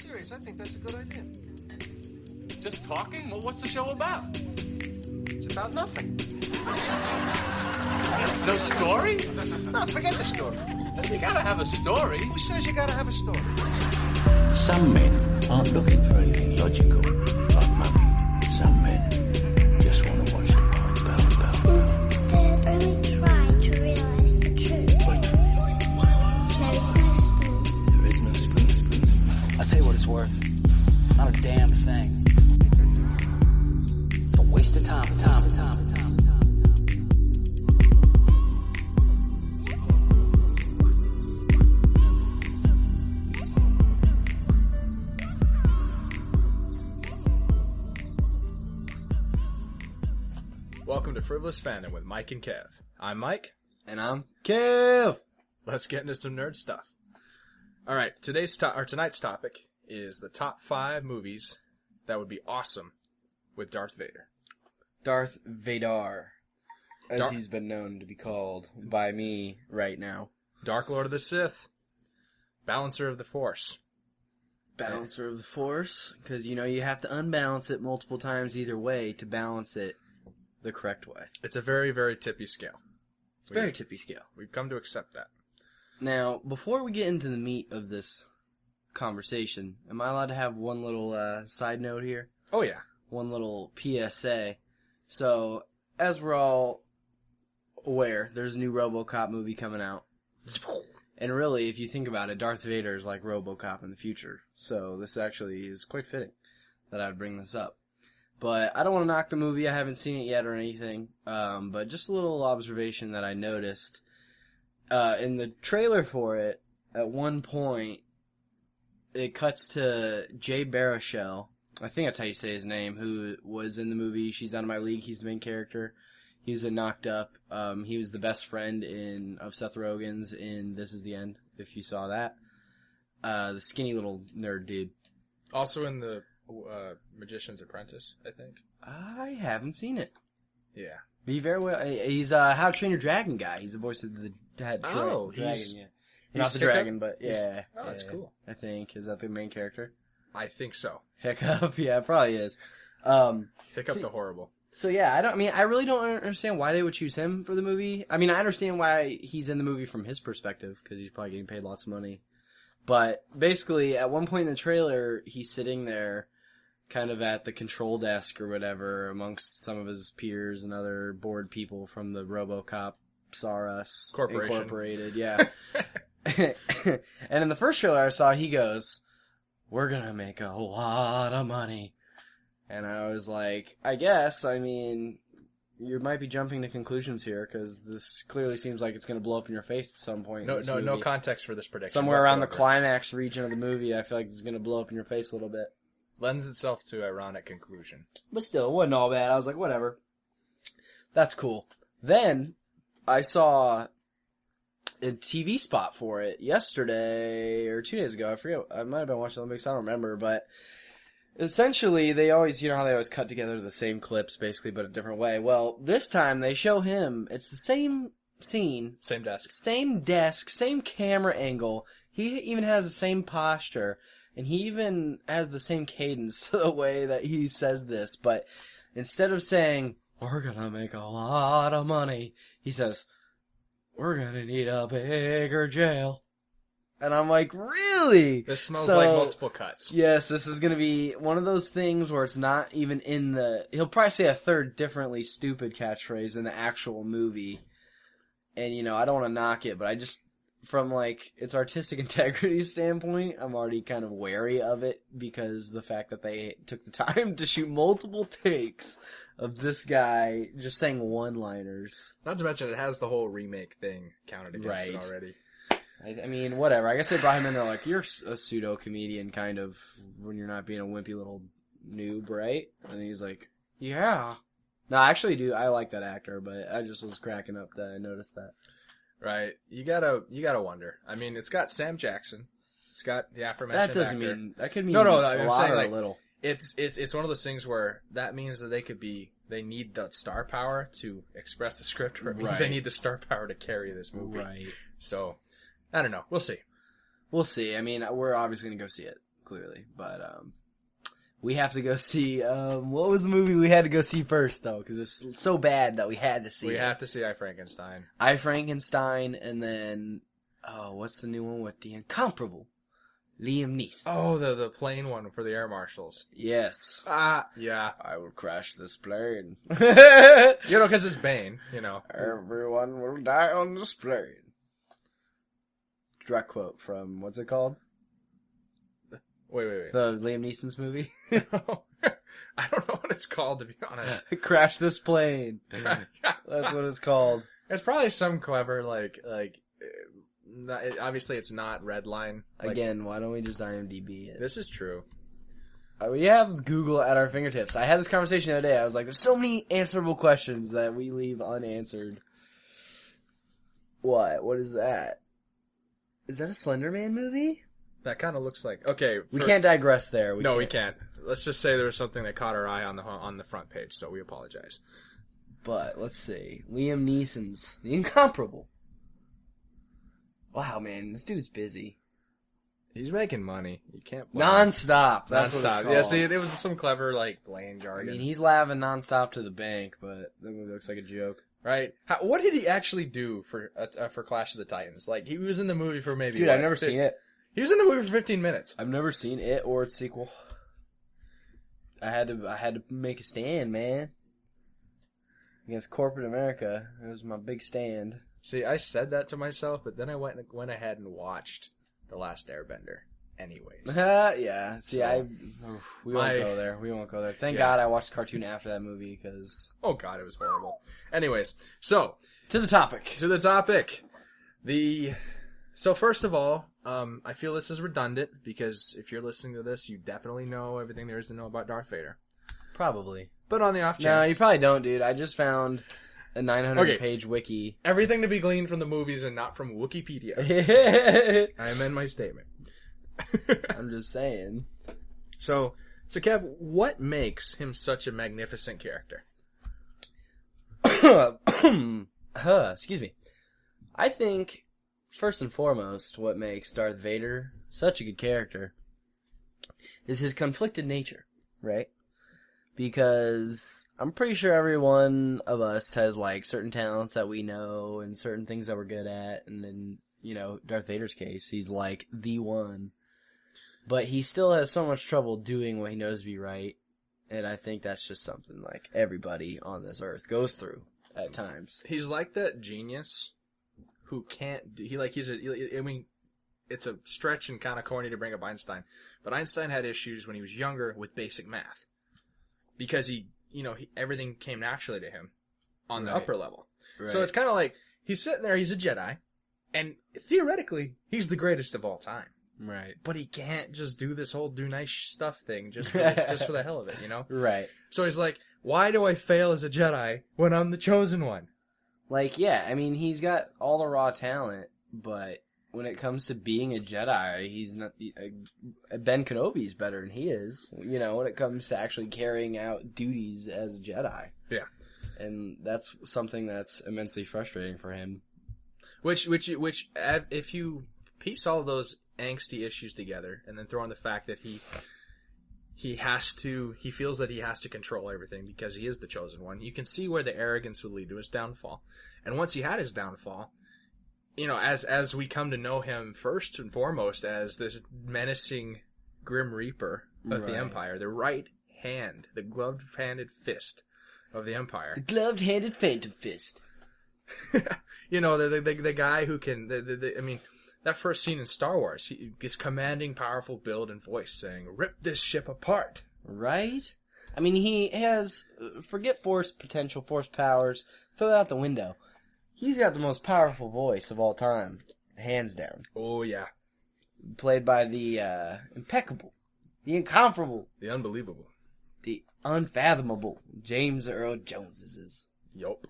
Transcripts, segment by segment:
serious. I think that's a good idea. Just talking? Well, what's the show about? It's about nothing. No story? No, forget the story. You gotta have a story. Who says you gotta have a story? Some men aren't looking for anything logical, like money. Some men just want to watch the world bow. Instead, only try to realize the truth. But There is no spoon. there is no spoon. I'll tell you what it's worth. Not a damn thing. It's a waste of time. Welcome to Frivolous Fandom with Mike and Kev. I'm Mike. And I'm Kev. Let's get into some nerd stuff. All right, tonight's topic is the top 5 movies that would be awesome with Darth Vader. Darth Vader, as he's been known to be called by me right now. Dark Lord of the Sith, Balancer of the Force. Balancer of the Force, because you have to unbalance it multiple times either way to balance it the correct way. It's a very, very tippy scale. It's a very tippy scale. We've come to accept that. Now, before we get into the meat of this conversation, am I allowed to have one little side note here? Oh, yeah. One little PSA. So, as we're all aware, there's a new RoboCop movie coming out. And really, if you think about it, Darth Vader is like RoboCop in the future. So, this actually is quite fitting that I would bring this up. But I don't want to knock the movie. I haven't seen it yet or anything. But just a little observation that I noticed. In the trailer for it, at one point, it cuts to Jay Baruchel. I think that's how you say his name, who was in the movie She's Out of My League. He's the main character. He was in Knocked Up. He was the best friend of Seth Rogen's in This Is the End, if you saw that. The skinny little nerd dude. Also in the Magician's Apprentice, I think. I haven't seen it. Yeah. Be very well. He's How to Train Your Dragon guy. He's the voice of the dragon. Yeah. Not the dragon, but yeah. Oh, that's cool. I think. Is that the main character? I think so. Hiccup, yeah, it probably is. Hiccup the Horrible. So yeah, I really don't understand why they would choose him for the movie. I mean, I understand why he's in the movie from his perspective, because he's probably getting paid lots of money. But basically, at one point in the trailer, he's sitting there kind of at the control desk or whatever amongst some of his peers and other bored people from the RoboCop Saurus Corporation. Incorporated, yeah. And in the first trailer I saw, he goes, "We're gonna make a lot of money." And I was like, I guess, you might be jumping to conclusions here, because this clearly seems like it's going to blow up in your face at some point. No context for this prediction. Somewhere around the whatsoever. climax region of the movie, I feel like it's going to blow up in your face a little bit. Lends itself to ironic conclusion. But still, it wasn't all bad. I was like, whatever. That's cool. Then, I saw a TV spot for it yesterday, or 2 days ago. I forget. I might have been watching Olympics. I don't remember, but essentially, they always, how they always cut together the same clips, basically, but a different way. Well, this time, they show him, it's the same scene. Same desk, same camera angle. He even has the same posture. And he even has the same cadence to the way that he says this. But instead of saying, "We're gonna make a lot of money," he says, "We're gonna need a bigger jail." And I'm like, really? This smells like multiple cuts. Yes, this is gonna be one of those things where it's not even in the... He'll probably say a third differently stupid catchphrase in the actual movie. And, I don't want to knock it, but I just... From, its artistic integrity standpoint, I'm already kind of wary of it because the fact that they took the time to shoot multiple takes of this guy just saying one-liners. Not to mention it has the whole remake thing counted against it Right. already. I mean, whatever. I guess they brought him in there like, you're a pseudo-comedian kind of when you're not being a wimpy little noob, right? And he's like, yeah. No, I actually do. I like that actor, but I just was cracking up that I noticed that. Right. You gotta wonder. I mean, it's got Sam Jackson. It's got the aforementioned That doesn't actor. mean... That could mean No, a I'm lot saying, or a little. It's one of those things where that means that they need the star power to express the script, or it means they Right. need the star power to carry this movie. Right. So, I don't know. We'll see. We'll see. I mean, we're obviously going to go see it. clearly. But we have to go see. What was the movie we had to go see first, though? Because it was so bad that we had to see We it. have to see I, Frankenstein. I, Frankenstein, and then what's the new one with the incomparable Liam Neeson? Oh, the plane one for the air marshals. Yes. Yeah. I will crash this plane. Because it's Bane, Everyone will die on this plane. Direct quote from, what's it called? Wait. The Liam Neeson's movie? I don't know what it's called, to be honest. Crash this plane. That's what it's called. It's probably some clever, obviously it's not Redline. Again, why don't we just IMDb it? This is true. We have Google at our fingertips. I had this conversation the other day. I was like, there's so many answerable questions that we leave unanswered. What? What is that? Is that a Slender Man movie? That kind of looks like... Okay. We can't digress there. We can't. Let's just say there was something that caught our eye on the front page, so we apologize. But, let's see. Liam Neeson's The Incomparable. Wow, man. This dude's busy. He's making money. You can't... Non-stop. That's what it's Non-stop. called. Yeah, see, it was some clever, Blaine jargon. I mean, he's laughing non-stop to the bank, but the movie looks like a joke. Right? What did he actually do for Clash of the Titans? He was in the movie for maybe... Dude, I've never seen it. He was in the movie for 15 minutes. I've never seen it or its sequel. I had to make a stand, man. Against corporate America. It was my big stand. See, I said that to myself, but then I went ahead and watched The Last Airbender anyways. Yeah. See, So, we won't go there. We won't go there. Thank Yeah. God I watched the cartoon after that movie, because... Oh god, it was horrible. Anyways, so... To the topic. So first of all, I feel this is redundant, because if you're listening to this, you definitely know everything there is to know about Darth Vader. Probably. But on the off No, chance... you probably don't, dude. I just found a 900-page wiki. Everything to be gleaned from the movies and not from Wikipedia. I amend my statement. I'm just saying. So Kev, what makes him such a magnificent character? Excuse me. I think, first and foremost, what makes Darth Vader such a good character is his conflicted nature, right? Because I'm pretty sure every one of us has, certain talents that we know and certain things that we're good at. And in, Darth Vader's case, he's, the one. But he still has so much trouble doing what he knows to be right. And I think that's just something, everybody on this earth goes through at times. He's like that genius who can't do... it's a stretch and kind of corny to bring up Einstein. But Einstein had issues when he was younger with basic math. Because everything came naturally to him on the upper level. Right. So it's kind of like, he's sitting there, he's a Jedi, and theoretically, he's the greatest of all time. Right. But he can't just do this whole do nice stuff thing just for the hell of it, Right. So he's like, why do I fail as a Jedi when I'm the chosen one? He's got all the raw talent, but when it comes to being a Jedi, he's not... Ben Kenobi's better than he is, when it comes to actually carrying out duties as a Jedi. Yeah. And that's something that's immensely frustrating for him. Which, if you piece all those angsty issues together, and then throw in the fact that he feels that he has to control everything because he is the chosen one, you can see where the arrogance would lead to his downfall. And once he had his downfall... as we come to know him first and foremost as this menacing Grim Reaper of the Empire, the right hand, the gloved-handed fist of the Empire. The gloved-handed Phantom Fist. The guy who can, that first scene in Star Wars, he gets commanding, powerful build and voice saying, "Rip this ship apart." Right? He has, forget force potential, force powers, throw it out the window. He's got the most powerful voice of all time, hands down. Oh, yeah. Played by the impeccable, the incomparable, the unbelievable, the unfathomable James Earl Jones. Yup.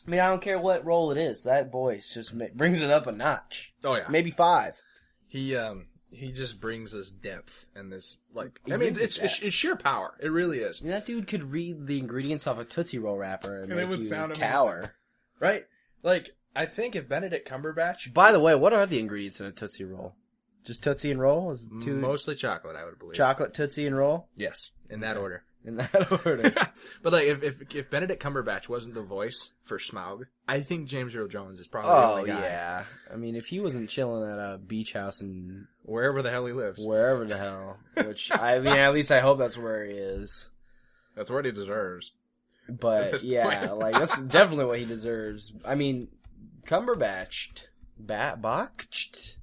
I don't care what role it is. That voice just brings it up a notch. Oh, yeah. Maybe 5. He just brings this depth and this, it's sheer power. It really is. That dude could read the ingredients off a Tootsie Roll wrapper and make it would you sound cower. Right? I think if Benedict Cumberbatch... By the way, what are the ingredients in a Tootsie Roll? Just Tootsie and Roll? Is two Mostly chocolate, I would believe. chocolate, Tootsie, and Roll? Yes, in that order. In that order. But like, if Benedict Cumberbatch wasn't the voice for Smaug, I think James Earl Jones is probably the only guy. Yeah. I mean, if he wasn't chilling at a beach house in Wherever the hell he lives. wherever the hell, which I mean, at least I hope that's where he is. That's what he deserves. At But this yeah, point. like that's definitely what he deserves. I mean, Cumberbatch, Backached.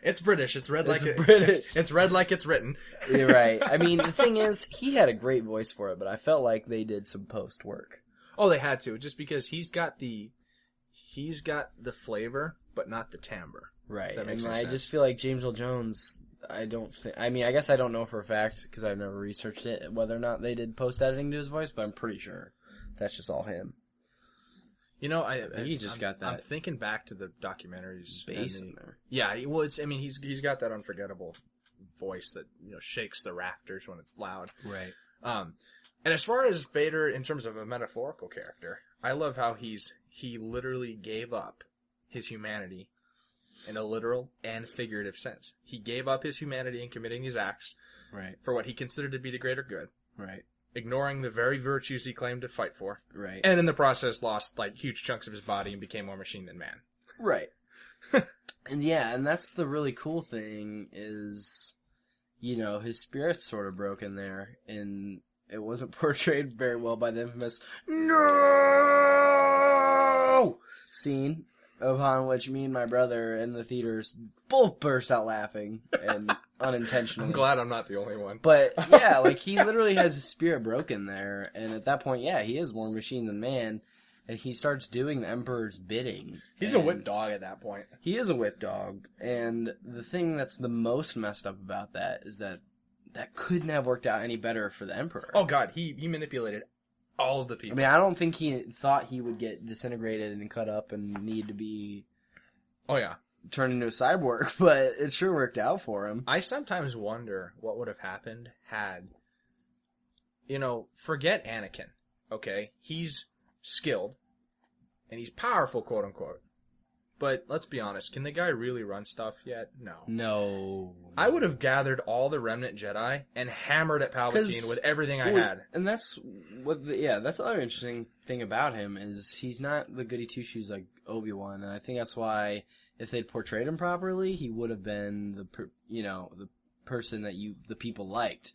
It's British. It's read like It's it. British. It's read like it's written. You're right. I mean, the thing is, he had a great voice for it, but I felt like they did some post work. Oh, they had to, just because he's got the flavor, but not the timbre. Right. That makes and no I sense. just feel like James Earl Jones, I mean, I guess I don't know for a fact, because I've never researched it, whether or not they did post editing to his voice, but I'm pretty sure that's just all him. You know, He just got that I'm thinking back to the documentaries. bass and in there. Yeah, well, he's got that unforgettable voice that shakes the rafters when it's loud. Right. And as far as Vader in terms of a metaphorical character, I love how he literally gave up his humanity in a literal and figurative sense. He gave up his humanity in committing these acts Right. for what he considered to be the greater good, Right. ignoring the very virtues he claimed to fight for, Right. and in the process lost like huge chunks of his body and became more machine than man. Right. And yeah, and that's the really cool thing is, his spirit's sort of broken there, and it wasn't portrayed very well by the infamous "No" scene, upon which me and my brother in the theaters both burst out laughing, and unintentionally. I'm glad I'm not the only one. But yeah, like he literally has his spirit broken there, and at that point, yeah, he is more machine than man, and he starts doing the Emperor's bidding. He's a whip dog at that point. He is a whip dog, and the thing that's the most messed up about that is that couldn't have worked out any better for the Emperor. Oh god, he manipulated all of the I people. mean, I don't think he thought he would get disintegrated and cut up and need to be Oh yeah. turned into a cyborg, but it sure worked out for him. I sometimes wonder what would have happened had, forget Anakin, okay? He's skilled, and he's powerful, quote unquote. But let's be honest, can the guy really run stuff yet? No. No. I would have gathered all the remnant Jedi and hammered at Palpatine with everything I had. And that's that's the other interesting thing about him is he's not the goody two shoes like Obi-Wan, and I think that's why if they'd portrayed him properly, he would have been the person that the people liked,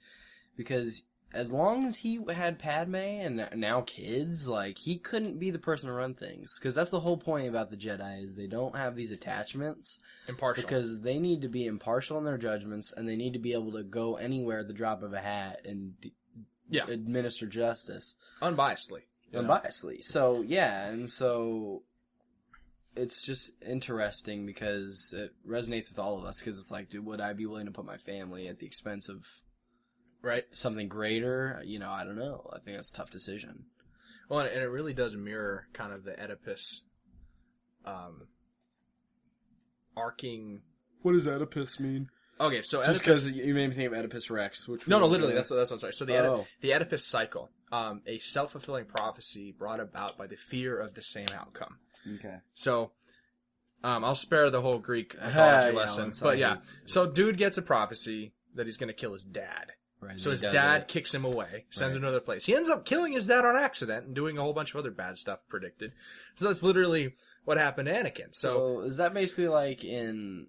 because as long as he had Padme and now kids, like he couldn't be the person to run things, because that's the whole point about the Jedi is they don't have these attachments. Impartial. Because they need to be impartial in their judgments, and they need to be able to go anywhere at the drop of a hat and administer justice. Unbiasedly. Unbiasedly. So, yeah, and so it's just interesting because it resonates with all of us, because it's like, dude, would I be willing to put my family at the expense of something greater? I don't know. I think that's a tough decision. Well, and it really does mirror kind of the Oedipus arcing. What does Oedipus mean? Okay, so Just Oedipus... because you made me think of Oedipus Rex, which No, literally, that's what I'm sorry. So Oh. the Oedipus cycle, a self-fulfilling prophecy brought about by the fear of the same outcome. Okay. So, I'll spare the whole Greek mythology lesson, but yeah. So, dude gets a prophecy that he's going to kill his dad. Right, So his dad kicks him away, sends him to another place. He ends up killing his dad on accident and doing a whole bunch of other bad stuff predicted. So that's literally what happened to Anakin. So is that basically like in...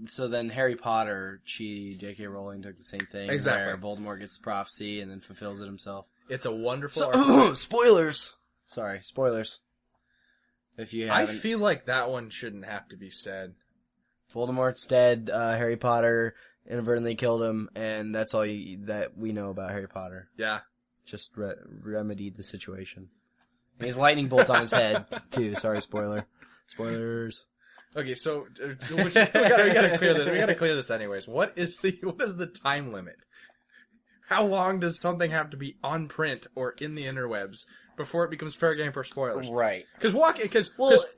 So then Harry Potter, J.K. Rowling took the same thing. Exactly. Where Voldemort gets the prophecy and then fulfills it himself. it's a wonderful... Spoilers! Sorry, spoilers. If you I haven't... feel like that one shouldn't have to be said. Voldemort's dead, Harry Potter inadvertently killed him, and that's all that we know about Harry Potter. Yeah. Just remedied the situation. And he's lightning bolt on his head, too. Sorry, spoiler. Spoilers. Okay, so we gotta clear this. We gotta clear this anyways. What is the time limit? How long does something have to be on print or in the interwebs before it becomes fair game for spoilers? Right. Because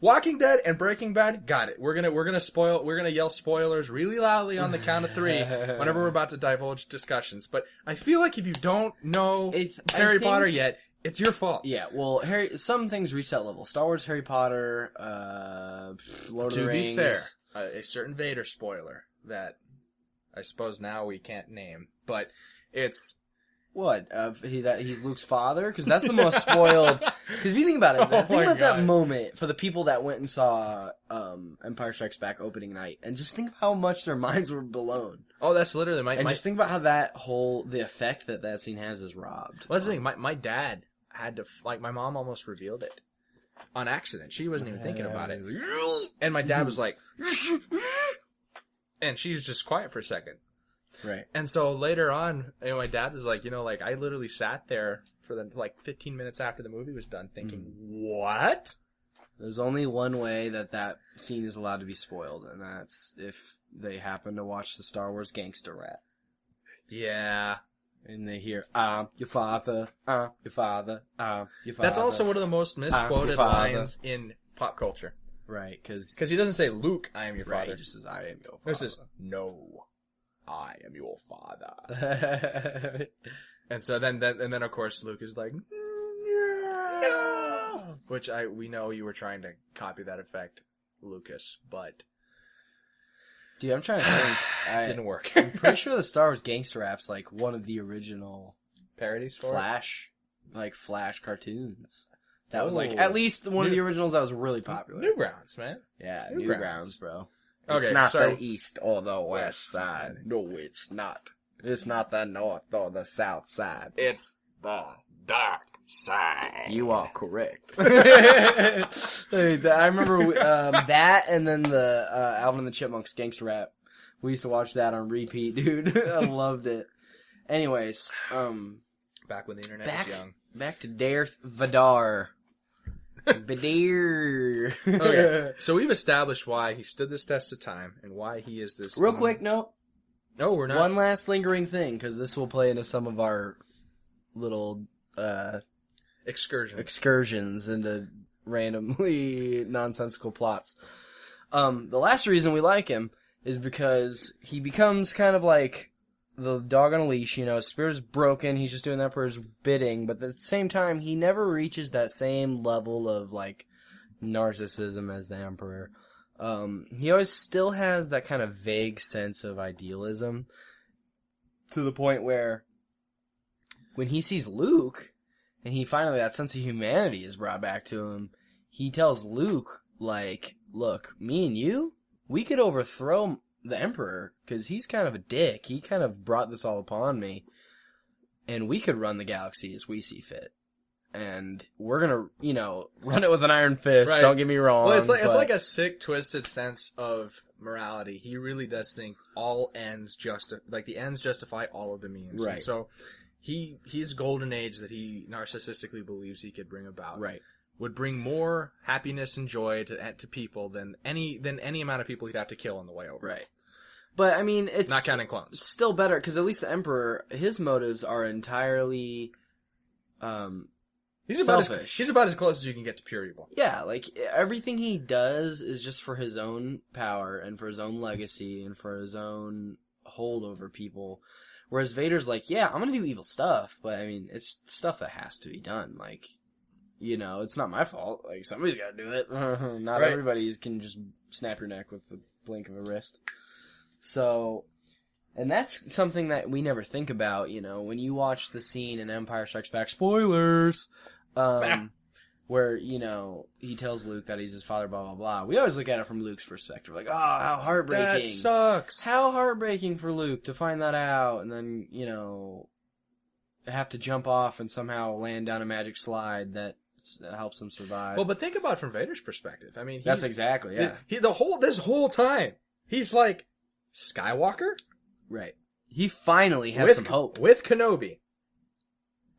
Walking Dead and Breaking Bad, got it. We're gonna yell spoilers really loudly on the count of 3 whenever we're about to divulge discussions. But I feel like if you don't know Harry Potter yet, it's your fault. Yeah, well, some things reach that level. Star Wars, Harry Potter, Lord of the Rings. To be fair, a certain Vader spoiler that I suppose now we can't name, but it's... What? He's Luke's father? Because that's the most spoiled. Because if you think about it, think about that moment for the people that went and saw Empire Strikes Back opening night, and just think how much their minds were blown. Oh, that's literally my... And just think about how the effect that scene has is robbed. Well, that's the thing. My dad had to... Like, my mom almost revealed it on accident. She wasn't even thinking about it. And my dad was like... And she was just quiet for a second. Right. And so later on, my dad was like, I literally sat there for 15 minutes after the movie was done thinking, what? There's only one way that scene is allowed to be spoiled, and that's if they happen to watch the Star Wars gangster rap. Yeah. And they hear, your father, your father, your father. That's also one of the most misquoted lines in pop culture. Right, because he doesn't say, Luke, I am your father. He just says, I am your father. He says, no, I am your father. And so then of course Luke is like, no! Which we know you were trying to copy that effect, Lucas, but... Dude, I'm trying to think. It didn't work. I'm pretty sure the Star Wars gangster rap's like one of the original parodies for Flash cartoons. That was like at least one of the originals that was really popular. Newgrounds, man. Yeah, Newgrounds, bro. Okay, it's not the east or the west side. No, it's not. It's not the north or the south side. It's the dark side. You are correct. I remember that, and then the Alvin and the Chipmunks gangster rap. We used to watch that on repeat, dude. I loved it. Anyways, back when the internet was young. Back to Darth Vader. Vader. Okay, so we've established why he stood this test of time and why he is this. Real quick, no, we're not. One last lingering thing, because this will play into some of our little excursions into randomly nonsensical plots. The last reason we like him is because he becomes kind of like the dog on a leash, his spirit's broken, he's just doing the Emperor's bidding, but at the same time, he never reaches that same level of, narcissism as the Emperor. He always still has that kind of vague sense of idealism, to the point where, when he sees Luke, and he finally, that sense of humanity is brought back to him, he tells Luke, look, me and you, we could overthrow the Emperor, because he's kind of a dick. He kind of brought this all upon me, and we could run the galaxy as we see fit. And we're gonna, run it with an iron fist, right. Don't get me wrong. Well, it's like a sick, twisted sense of morality. He really does think all ends the ends justify all of the means. Right. And so his golden age that he narcissistically believes he could bring about. Right. Would bring more happiness and joy to people than any amount of people he'd have to kill on the way over. Right. But, I mean, it's... Not counting clones. It's still better, because at least the Emperor, his motives are entirely selfish. He's about as close as you can get to pure evil. Yeah, everything he does is just for his own power, and for his own legacy, and for his own hold over people. Whereas Vader's like, yeah, I'm gonna do evil stuff, but, I mean, it's stuff that has to be done, it's not my fault. Somebody's got to do it. Not right. Everybody can just snap your neck with the blink of a wrist. So, and that's something that we never think about, when you watch the scene in Empire Strikes Back, spoilers, where, he tells Luke that he's his father, blah, blah, blah. We always look at it from Luke's perspective. How heartbreaking. That sucks. How heartbreaking for Luke to find that out, and then, have to jump off and somehow land down a magic slide that helps him survive. Well, but think about it from Vader's perspective. I mean, that's exactly, yeah. This whole time, he's like, Skywalker? Right. He finally has some hope. With Kenobi.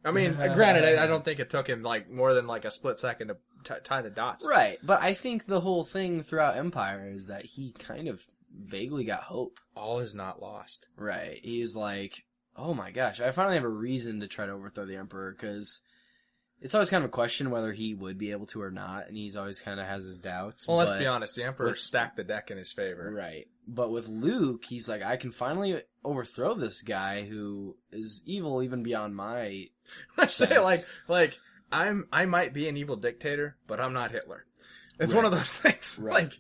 I mean, granted, I don't think it took him, more than, a split second to tie the dots. Right. But I think the whole thing throughout Empire is that he kind of vaguely got hope. All is not lost. Right. He was like, oh my gosh, I finally have a reason to try to overthrow the Emperor, because it's always kind of a question whether he would be able to or not, and he's always kind of has his doubts. Well, let's be honest, the Emperor stacked the deck in his favor. Right. But with Luke, he's like, I can finally overthrow this guy who is evil even beyond my I say, I might be an evil dictator, but I'm not Hitler. It's one of those things. Right.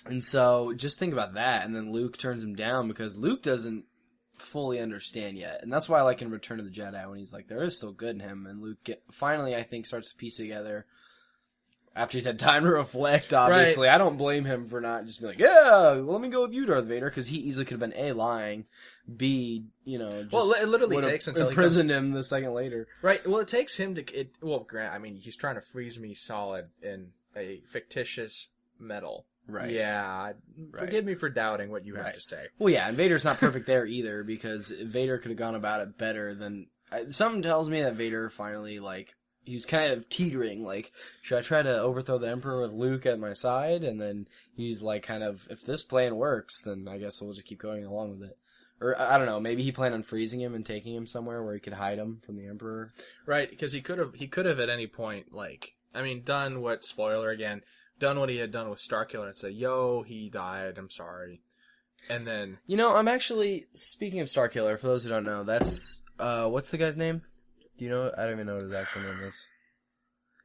And so, just think about that, and then Luke turns him down because Luke doesn't fully understand yet. And that's why I like in Return of the Jedi when he's like, there is still good in him, and Luke finally, I think, starts to piece together after he's had time to reflect, obviously. Right. I don't blame him for not just being like, yeah, well, let me go with you, Darth Vader, because he easily could have been A, lying, B, just well, it literally takes until he imprisoned him the second later. Right, well, it takes him to, Grant, I mean, he's trying to freeze me solid in a fictitious metal. Right. Yeah, forgive me for doubting what you have to say. Well, yeah, and Vader's not perfect there either, because Vader could have gone about it better than... Something tells me that Vader finally, he was kind of teetering, should I try to overthrow the Emperor with Luke at my side? And then he's if this plan works, then I guess we'll just keep going along with it. Or, I don't know, maybe he planned on freezing him and taking him somewhere where he could hide him from the Emperor. Right, because he could have at any point, done what, spoiler again, done what he had done with Starkiller and say, yo, he died, I'm sorry. And then... I'm actually, speaking of Starkiller, for those who don't know, that's, what's the guy's name? Do you know? I don't even know what his actual name is.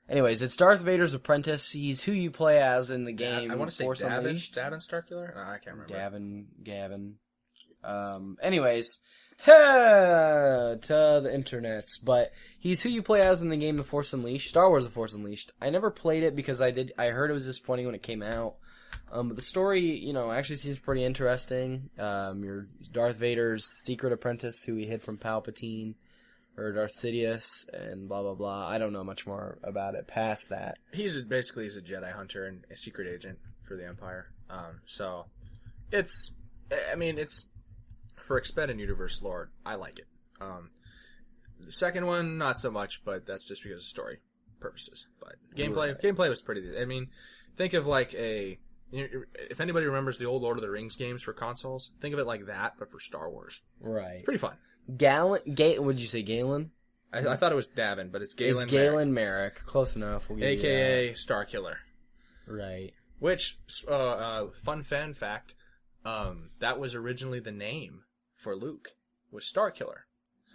Anyways, it's Darth Vader's apprentice. He's who you play as in the game. I want to say Davin Starkiller? No, I can't remember. Gavin. Anyways, to the internets, but he's who you play as in the game The Force Unleashed, Star Wars The Force Unleashed. I never played it because I heard it was disappointing when it came out. But the story, actually seems pretty interesting. You're Darth Vader's secret apprentice who he hid from Palpatine, or Darth Sidious, and blah, blah, blah. I don't know much more about it past that. He's basically a Jedi hunter and a secret agent for the Empire. So, it's for Expanded Universe lore, I like it. The second one, not so much, but that's just because of story purposes. But gameplay was pretty good. I mean, think of if anybody remembers the old Lord of the Rings games for consoles, think of it like that, but for Star Wars. Right. Pretty fun. What did you say, Galen? I thought it was Davin, but it's Galen. It's Galen Merrick. Close enough. We'll AKA Starkiller. Right. Which, fun fan fact, that was originally the name for Luke, was Starkiller.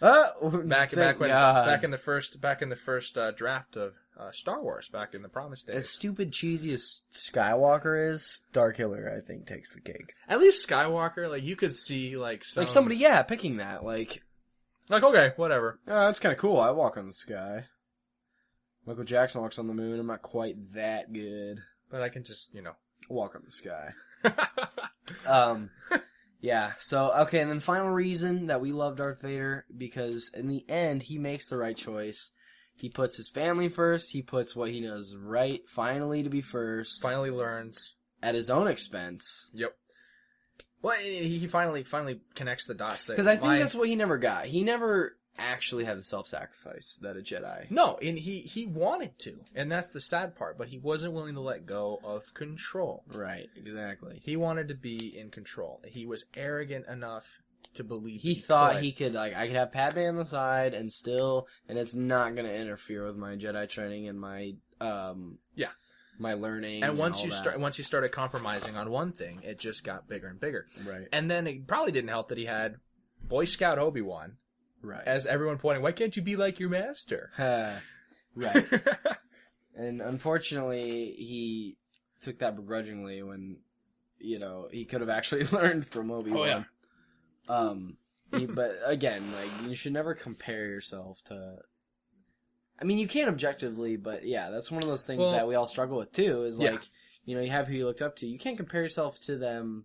Back in the first draft of Star Wars, back in the Promise days. As stupid, cheesy as Skywalker is, Starkiller, I think, takes the cake. At least Skywalker, you could see, somebody, picking that, okay, whatever. Oh, that's kind of cool. I walk on the sky. Michael Jackson walks on the moon. I'm not quite that good. But I can just, walk on the sky. Yeah, so, okay, and then final reason that we love Darth Vader, because in the end, he makes the right choice. He puts his family first, he puts what he knows right, finally to be first. Finally learns. At his own expense. Yep. Well, he finally connects the dots. Because I think that's what he never got. He never actually had the self-sacrifice that a Jedi... No, and he wanted to, and that's the sad part, but he wasn't willing to let go of control. Right, exactly. He wanted to be in control. He was arrogant enough to believe he thought he could, I could have Padme on the side and it's not going to interfere with my Jedi training and my, my learning. And once he started compromising on one thing, it just got bigger and bigger. Right. And then it probably didn't help that he had Boy Scout Obi-Wan. Right. As everyone pointing, why can't you be like your master? Right. And unfortunately, he took that begrudgingly when, he could have actually learned from Obi-Wan. Oh, yeah. But again, you should never compare yourself to... I mean, you can objectively, but yeah, that's one of those things that we all struggle with too, is you have who you looked up to. You can't compare yourself to them.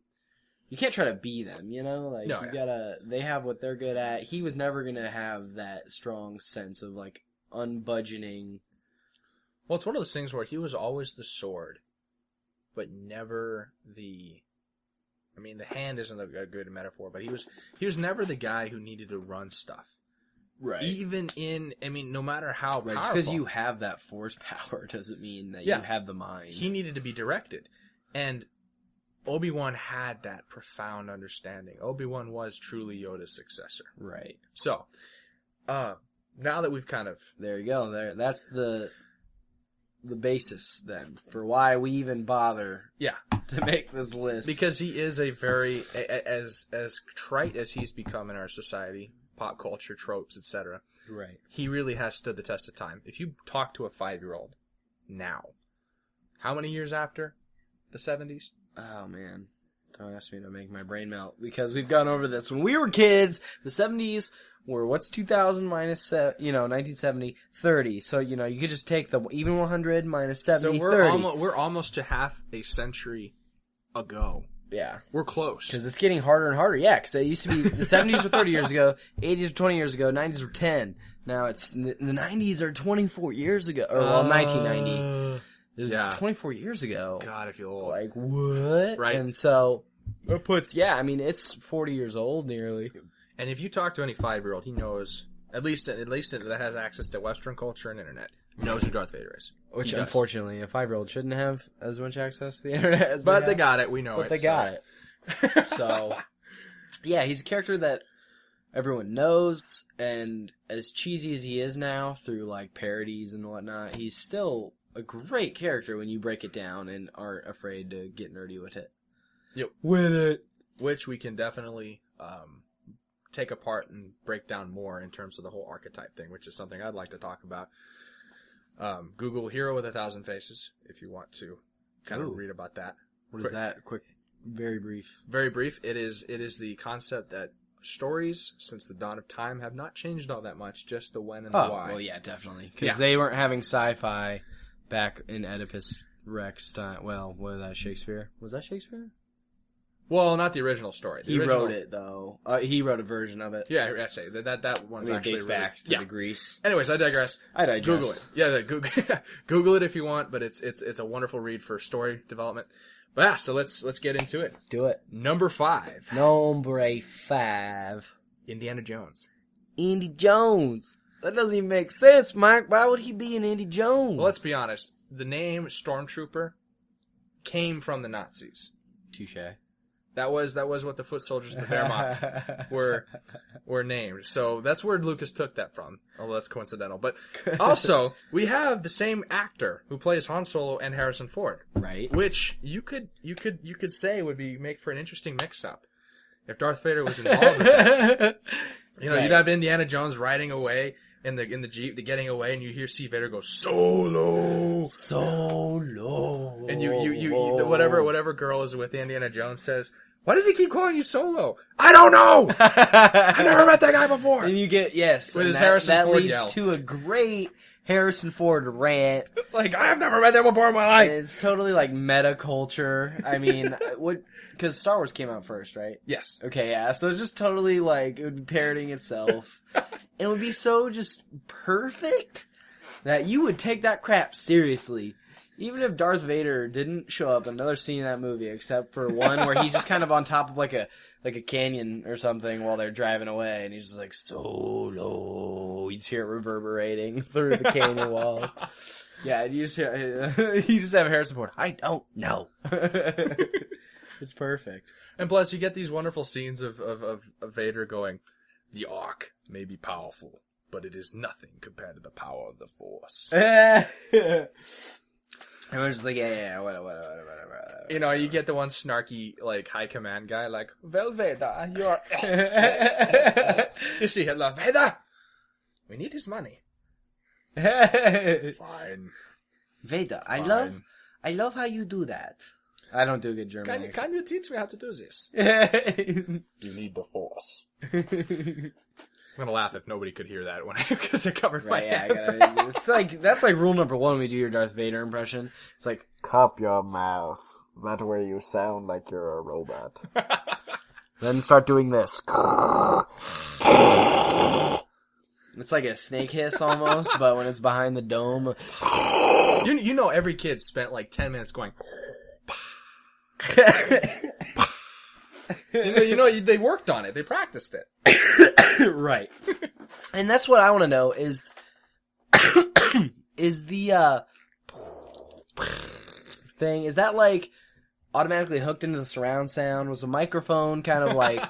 You can't try to be them, they have what they're good at. He was never going to have that strong sense of, unbudgeting. Well, it's one of those things where he was always the sword, but never the... I mean, the hand isn't a good metaphor, but he was never the guy who needed to run stuff. Right. Even no matter how powerful... Just because you have that force power doesn't mean that you have the mind. He needed to be directed. And... Obi-Wan had that profound understanding. Obi-Wan was truly Yoda's successor. Right. So, now that we've kind of... There you go. That's the basis, then, for why we even bother to make this list. Because he is a very... As trite as he's become in our society, pop culture, tropes, etc. Right. He really has stood the test of time. If you talk to a 5-year-old now, how many years after the 70s? Oh, man. Don't ask me to make my brain melt, because we've gone over this. When we were kids, the 70s were, what's 2000 minus, 1970? 30. So, you could just take the even 100 minus 70, So we're 30. we're almost to half a century ago. Yeah. We're close. Because it's getting harder and harder. Yeah, because it used to be, the 70s were 30 years ago, 80s were 20 years ago, 90s were 10. Now it's, the 90s are 24 years ago. Or, 1990. It was 24 years ago. God, if you're old. Like, what? Right. And so, it puts, it's 40 years old nearly. And if you talk to any 5-year-old, he knows, at least that has access to Western culture and internet, knows who Darth Vader is. Which, He does. unfortunately, a 5-year-old shouldn't have as much access to the internet as But they they have. got it, we know But it. they got it. So, yeah, he's a character that everyone knows, and as cheesy as he is now, through, like, parodies and whatnot, he's still a great character when you break it down and aren't afraid to get nerdy with it. Yep. With it. Which we can definitely take apart and break down more in terms of the whole archetype thing, which is something I'd like to talk about. Google Hero with 1,000 Faces if you want to kind of read about that. What is that? Quick, very brief. Very brief. It is the concept that stories since the dawn of time have not changed all that much, just the when and the why. Well, yeah, definitely. Because they weren't having sci-fi back in Oedipus Rex time. Well, was that Shakespeare? Was that Shakespeare? Well, not the original story. He wrote it, though. He wrote a version of it. Yeah, I say that one's actually dates really, back to the Greece. Anyways, I digress. Google it. Yeah, Google it if you want, but it's a wonderful read for story development. But yeah, so let's get into it. Let's do it. Number 5. Number 5. Indiana Jones. Indy Jones. That doesn't even make sense, Mike. Why would he be an Indy Jones? Well, let's be honest. The name Stormtrooper came from the Nazis. Touche. That was what the foot soldiers of the Wehrmacht were named. So that's where Lucas took that from. Although that's coincidental. But also, we have the same actor who plays Han Solo and Harrison Ford. Right. Which you could say would make for an interesting mix up. If Darth Vader was involved with that. You'd have Indiana Jones riding away in the Jeep, getting away, and you hear see Vader go, Solo! Solo! And you whatever girl is with Indiana Jones says, why does he keep calling you Solo? I don't know! I never met that guy before! And you get, with his Harrison Ford leads yell. to a great Harrison Ford rant. Like, I have never met that before in my life! And it's totally like meta culture. I mean, because Star Wars came out first, right? Yes. Okay, yeah. So it's just totally like, it would be parodying itself. It would be so just perfect that you would take that crap seriously. Even if Darth Vader didn't show up in another scene in that movie, except for one where he's just kind of on top of like a canyon or something while they're driving away, and he's just like, Solo. You just hear it reverberating through the canyon walls. Yeah, you just have Harrison Ford. I don't know. It's perfect. And plus, you get these wonderful scenes of Vader going, the Ark may be powerful, but it is nothing compared to the power of the Force. Everyone's just like, yeah, whatever. You get the one snarky, like, high command guy, like, well, Vader, you're... You see Hitler, Vader! We need his money. Fine. Vader, I love how you do that. I don't do good German. Can you teach me how to do this? You need the Force. I'm gonna laugh if nobody could hear that because it covered my answer. It's like, that's like rule number 1 when we do your Darth Vader impression. It's like, cup your mouth. That way you sound like you're a robot. then start doing this. It's like a snake hiss almost, but when it's behind the dome. You know every kid spent like 10 minutes going... they worked on it. They practiced it. Right. And that's what I want to know is the thing, is that like automatically hooked into the surround sound? Was the microphone kind of like,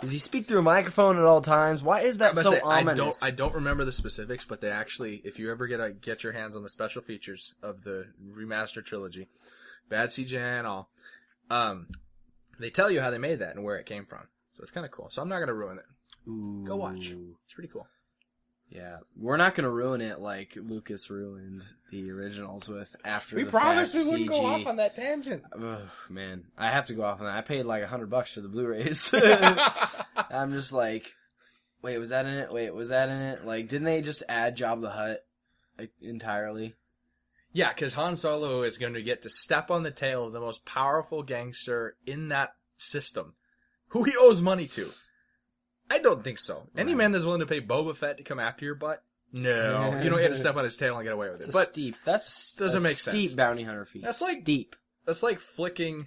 does he speak through a microphone at all times? Why is that so ominous? I don't remember the specifics, but they actually, if you ever get your hands on the special features of the remastered trilogy, bad CGI and all, they tell you how they made that and where it came from. So it's kind of cool. So I'm not going to ruin it. Ooh. Go watch. It's pretty cool. Yeah, we're not going to ruin it like Lucas ruined the originals with after We the promised fact we wouldn't go CG. off on that tangent. Ugh, man, I have to go off on that. I paid like $100 for the Blu-rays. I'm just like, wait, was that in it? Wait, was that in it? Like, didn't they just add Jabba the Hutt like, entirely? Yeah, because Han Solo is going to get to step on the tail of the most powerful gangster in that system, who he owes money to. I don't think so. Any man that's willing to pay Boba Fett to come after your butt, no, you don't get to step on his tail and get away with it. It's But steep. That's doesn't make steep sense. bounty hunter fee. That's like- steep. that's like flicking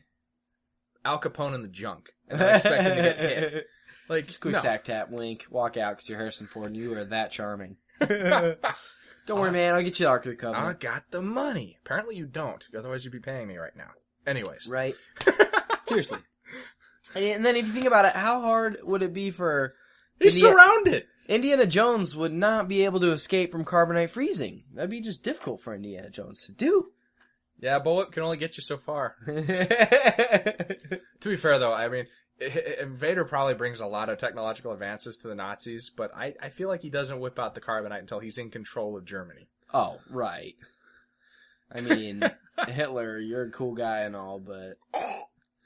Al Capone in the junk and not expecting to get hit. Like, Just quick no. sack tap, wink, walk out because you're Harrison Ford and you are that charming. Don't worry, man. I'll get you the Ark of the I Covenant. got the money. Apparently you don't. Otherwise you'd be paying me right now. Anyways. Right. Seriously. And then if you think about it, how hard would it be for He's surrounded. Indiana Jones would not be able to escape from carbonite freezing. That'd be just difficult for Indiana Jones to do. Yeah, bullet can only get you so far. To be fair, though, I mean, Vader probably brings a lot of technological advances to the Nazis, but I feel like he doesn't whip out the carbonite until he's in control of Germany. Oh, right. I mean, Hitler, you're a cool guy and all, but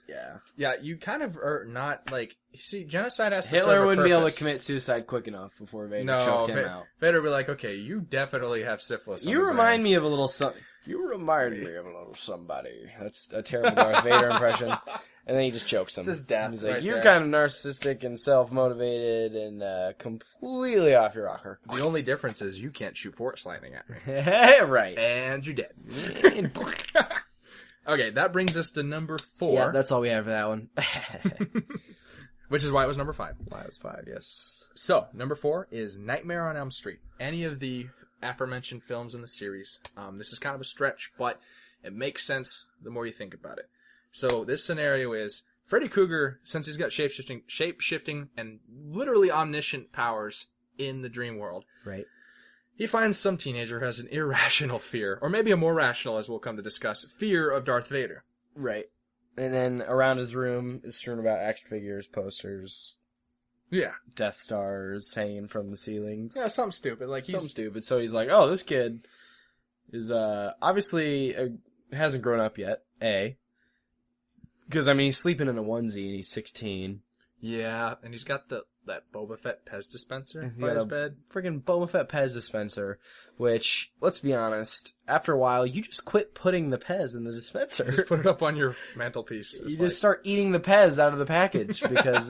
yeah. Yeah, you kind of are not, like, you see, genocide has to serve Hitler a wouldn't be able to purpose. commit suicide quick enough before Vader No, choked him out. Vader would be like, okay, you definitely have syphilis. on You the remind brain. me of a little something. You remind me of a little somebody. That's a terrible Darth Vader impression. And then he just chokes him. Just death He's like, right you're there. kind of narcissistic and self-motivated and completely off your rocker. The only difference is you can't shoot force lightning at me. Right. And you're dead. Okay, that brings us to number 4. Yeah, that's all we have for that one. Which is why it was number 5. Why it was 5, yes. So, number 4 is Nightmare on Elm Street. Any of the aforementioned films in the series. This is kind of a stretch, but it makes sense the more you think about it. So, this scenario is Freddy Krueger, since he's got shape-shifting and literally omniscient powers in the dream world, Right. he finds some teenager who has an irrational fear, or maybe a more rational, as we'll come to discuss, fear of Darth Vader. Right. And then around his room is strewn about action figures, posters, Yeah. Death Stars hanging from the ceilings. Yeah, something stupid. Like, Something stupid. So he's like, oh, this kid is obviously hasn't grown up yet, A. Because, I mean, he's sleeping in a onesie and he's 16. Yeah, and he's got that Boba Fett Pez dispenser He's by got his a bed. Friggin' Boba Fett Pez dispenser, which, let's be honest, after a while, you just quit putting the Pez in the dispenser. Just put it up on your mantelpiece. You just start eating the Pez out of the package because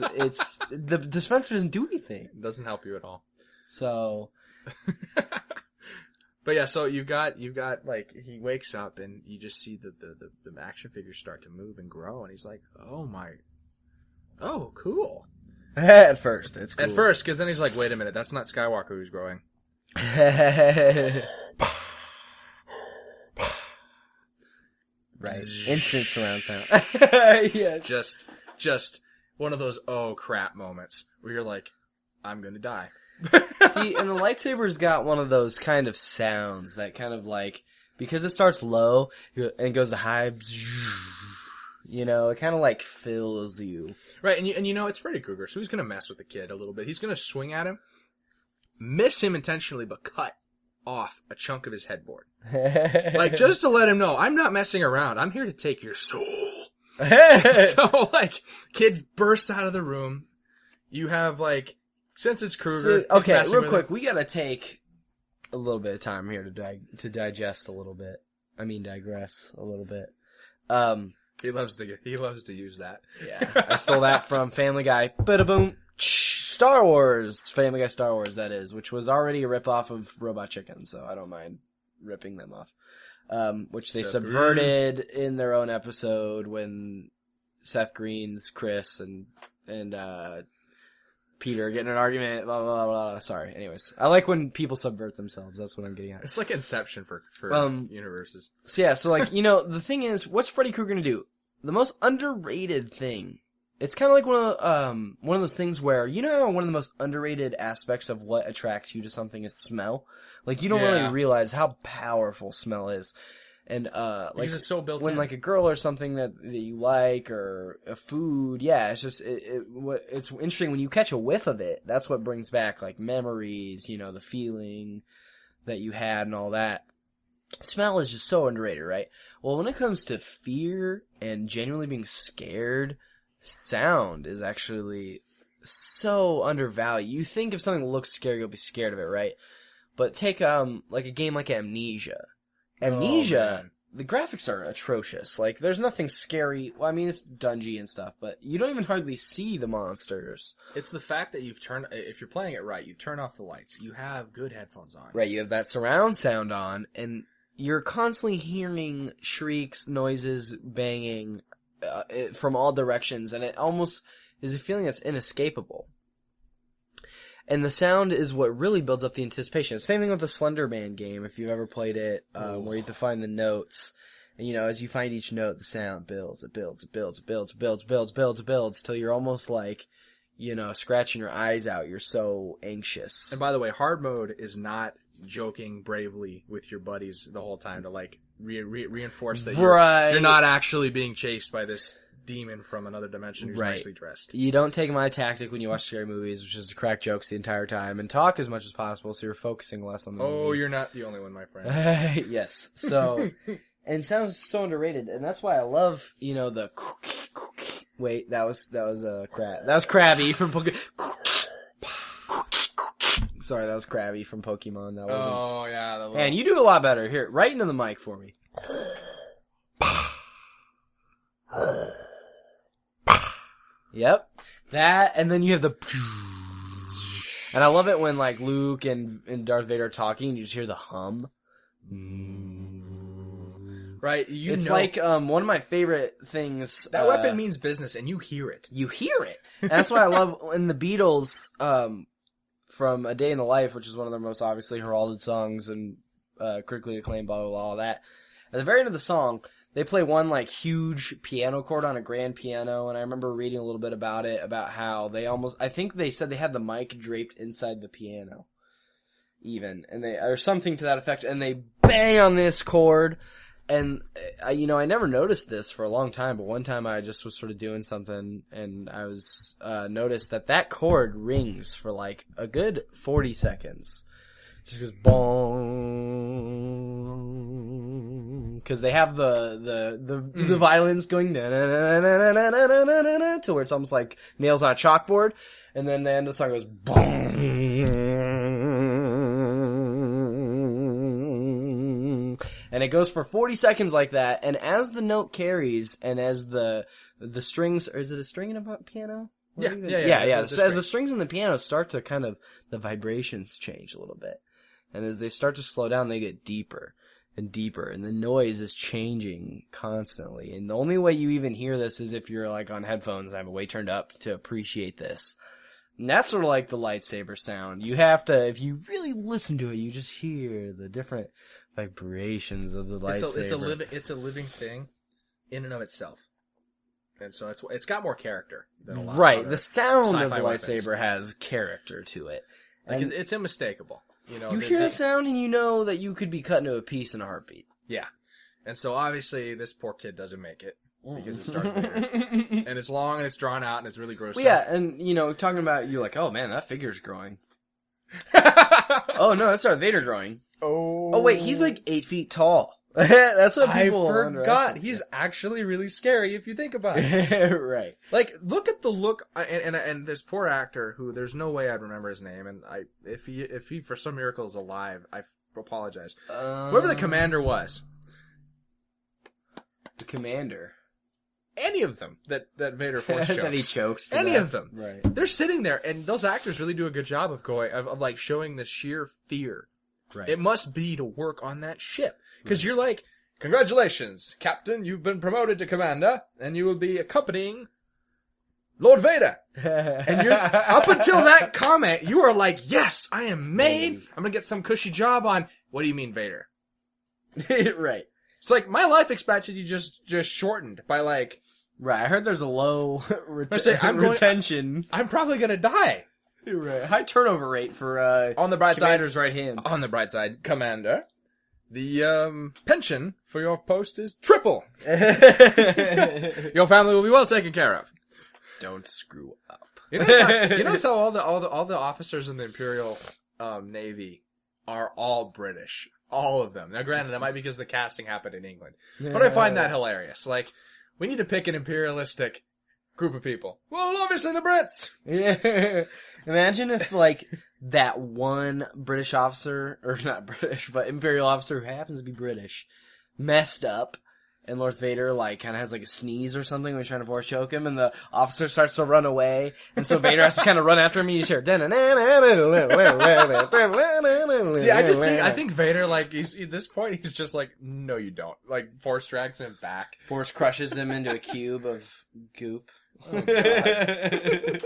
the dispenser doesn't do anything. It doesn't help you at all. So, But yeah, so you've got like, he wakes up and you just see the action figures start to move and grow, and he's like, oh, cool. at first, it's cool. At first, because then he's like, wait a minute, that's not Skywalker who's growing. Right. Instant surround sound. Yes. Just one of those oh crap moments where you're like, I'm gonna die. See, and the lightsaber's got one of those kind of sounds that kind of like, because it starts low and goes to high, you know, it kind of like fills you. Right, and you know it's Freddy Krueger, so he's gonna mess with the kid a little bit. He's gonna swing at him, miss him intentionally, but cut off a chunk of his headboard. Like, just to let him know, I'm not messing around. I'm here to take your soul. So, like, kid bursts out of the room. You have, like, since it's Krueger. So, okay, he's messing real with quick, him. we gotta take a little bit of time here to digest a little bit. I mean, digress a little bit. He loves to use that. Yeah, I stole that from Family Guy. Bada-boom. Star Wars. Family Guy Star Wars, that is, which was already a ripoff of Robot Chicken, so I don't mind ripping them off. Which they subverted in their own episode when Seth Green's Chris and Peter get in an argument, blah, blah, blah, blah. Sorry. Anyways, I like when people subvert themselves. That's what I'm getting at. It's like Inception for universes. So yeah, so like, you know, the thing is, what's Freddy Krueger gonna do? The most underrated thing. It's kind of like one of those things where, you know how one of the most underrated aspects of what attracts you to something is smell? Like, you don't really realize how powerful smell is. And like Because it's so built when in. like a girl or something that you like, or a food, yeah, it's just it's interesting when you catch a whiff of it. That's what brings back like memories, the feeling that you had and all that. Smell is just so underrated, right? Well, when it comes to fear and genuinely being scared, sound is actually so undervalued. You think if something looks scary, you'll be scared of it, right? But take like a game like Amnesia. Amnesia, the graphics are atrocious. Like, there's nothing scary. Well, I mean, it's dungy and stuff, but you don't even hardly see the monsters. It's the fact that if you're playing it right, you turn off the lights. You have good headphones on. Right, you have that surround sound on, and you're constantly hearing shrieks, noises, banging from all directions, and it almost is a feeling that's inescapable. And the sound is what really builds up the anticipation. Same thing with the Slender Man game, if you've ever played it, where you have to find the notes. And, as you find each note, the sound builds, it builds, it builds, it builds, it builds, builds, builds, builds, till you're almost like, scratching your eyes out. You're so anxious. And by the way, hard mode is not joking bravely with your buddies the whole time to, like, reinforce that you're not actually being chased by this demon from another dimension who's nicely dressed. You don't take my tactic when you watch scary movies, which is to crack jokes the entire time and talk as much as possible, so you're focusing less on the movie. Oh, you're not the only one, my friend. Yes. So, and sounds so underrated, and that's why I love, the wait, that was crab. That was Krabby from Pokemon. Sorry, that was Krabby from Pokemon. That wasn't. Oh yeah. And you do a lot better. Here, right into the mic for me. Yep. That, and then you have the... And I love it when, like, Luke and Darth Vader are talking, and you just hear the hum. Right, it's like one of my favorite things. That weapon means business, and you hear it. You hear it. And that's why I love in the Beatles, from A Day in the Life, which is one of their most obviously heralded songs and critically acclaimed, blah, blah, blah, all that. At the very end of the song, they play one, like, huge piano chord on a grand piano, and I remember reading a little bit about it, about how they I think they said they had the mic draped inside the piano, even, and or something to that effect, and they bang on this chord, and, I never noticed this for a long time, but one time I just was sort of doing something, and I was, noticed that chord rings for, like, a good 40 seconds. Just goes bong, because they have the violins going to where it's almost like nails on a chalkboard, and then the end of the song goes bong, and it goes for 40 seconds like that. And as the note carries, and as the strings, or is it a string in a piano? Yeah. So as the strings in the piano start to kind of, the vibrations change a little bit. And as they start to slow down, they get deeper and deeper, and the noise is changing constantly. And the only way you even hear this is if you're, like, on headphones and have it way turned up to appreciate this. And that's sort of like the lightsaber sound. You have to, if you really listen to it, you just hear the different vibrations of the lightsaber. It's a living thing in and of itself. And so it's got more character than a lot of right, other the sound of the weapons. lightsaber has character to it. Like, it's unmistakable. You hear the sound and you know that you could be cut into a piece in a heartbeat. Yeah. And so obviously this poor kid doesn't make it because it's Darth Vader. And it's long and it's drawn out and it's really gross. Well, yeah, and talking about, you're like, oh man, that figure's growing. Oh no, that's Darth Vader growing. Oh wait, he's like 8 feet tall. That's what people I forgot. He's actually really scary if you think about it. Right. Like, look at the look, and this poor actor who there's no way I'd remember his name, and if he for some miracle is alive, I apologize. Whoever the commander was. The commander. Any of them that Vader force chokes. That he chokes. Any of them. Right. They're sitting there, and those actors really do a good job of like showing the sheer fear. Right. It must be to work on that ship. Because you're like, congratulations, Captain, you've been promoted to Commander, and you will be accompanying Lord Vader. And you're, up until that comment, you are like, yes, I am made. I'm gonna get some cushy job on, what do you mean, Vader? Right. It's like, my life expectancy just shortened by like... Right, I heard there's a low retention. I'm probably gonna die. Right. High turnover rate for, on the bright Commander's right hand. On the bright side, Commander, The pension for your post is triple. Your family will be well taken care of. Don't screw up. You notice how all the officers in the Imperial Navy are all British. All of them. Now, granted, that might be because the casting happened in England, but I find that hilarious. Like, we need to pick an imperialistic group of people. Well, obviously the Brits. Yeah. Imagine if, like, that one British officer, or not British, but Imperial officer who happens to be British, messed up, and Darth Vader, like, kind of has, like, a sneeze or something when he's trying to force choke him, and the officer starts to run away, and so Vader has to kind of run after him, and you just hear, See, I think Vader, like, at this point, he's just like, no, you don't. Like, force drags him back. Force crushes him into a cube of goop. Oh, God.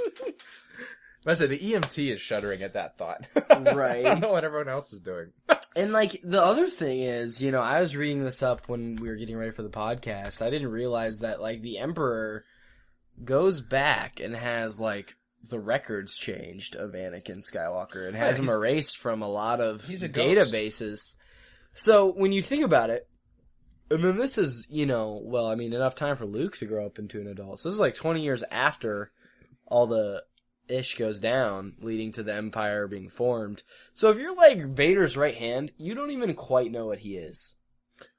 I say the EMT is shuddering at that thought. Right. I don't know what everyone else is doing. And, like, the other thing is, you know, I was reading this up when we were getting ready for the podcast. I didn't realize that, like, the Emperor goes back and has, like, the records changed of Anakin Skywalker and has him erased from a lot of databases. So, when you think about it, and then this is, you know, well, I mean, enough time for Luke to grow up into an adult. So this is like 20 years after all the ish goes down, leading to the Empire being formed. So if you're like Vader's right hand, you don't even quite know what he is.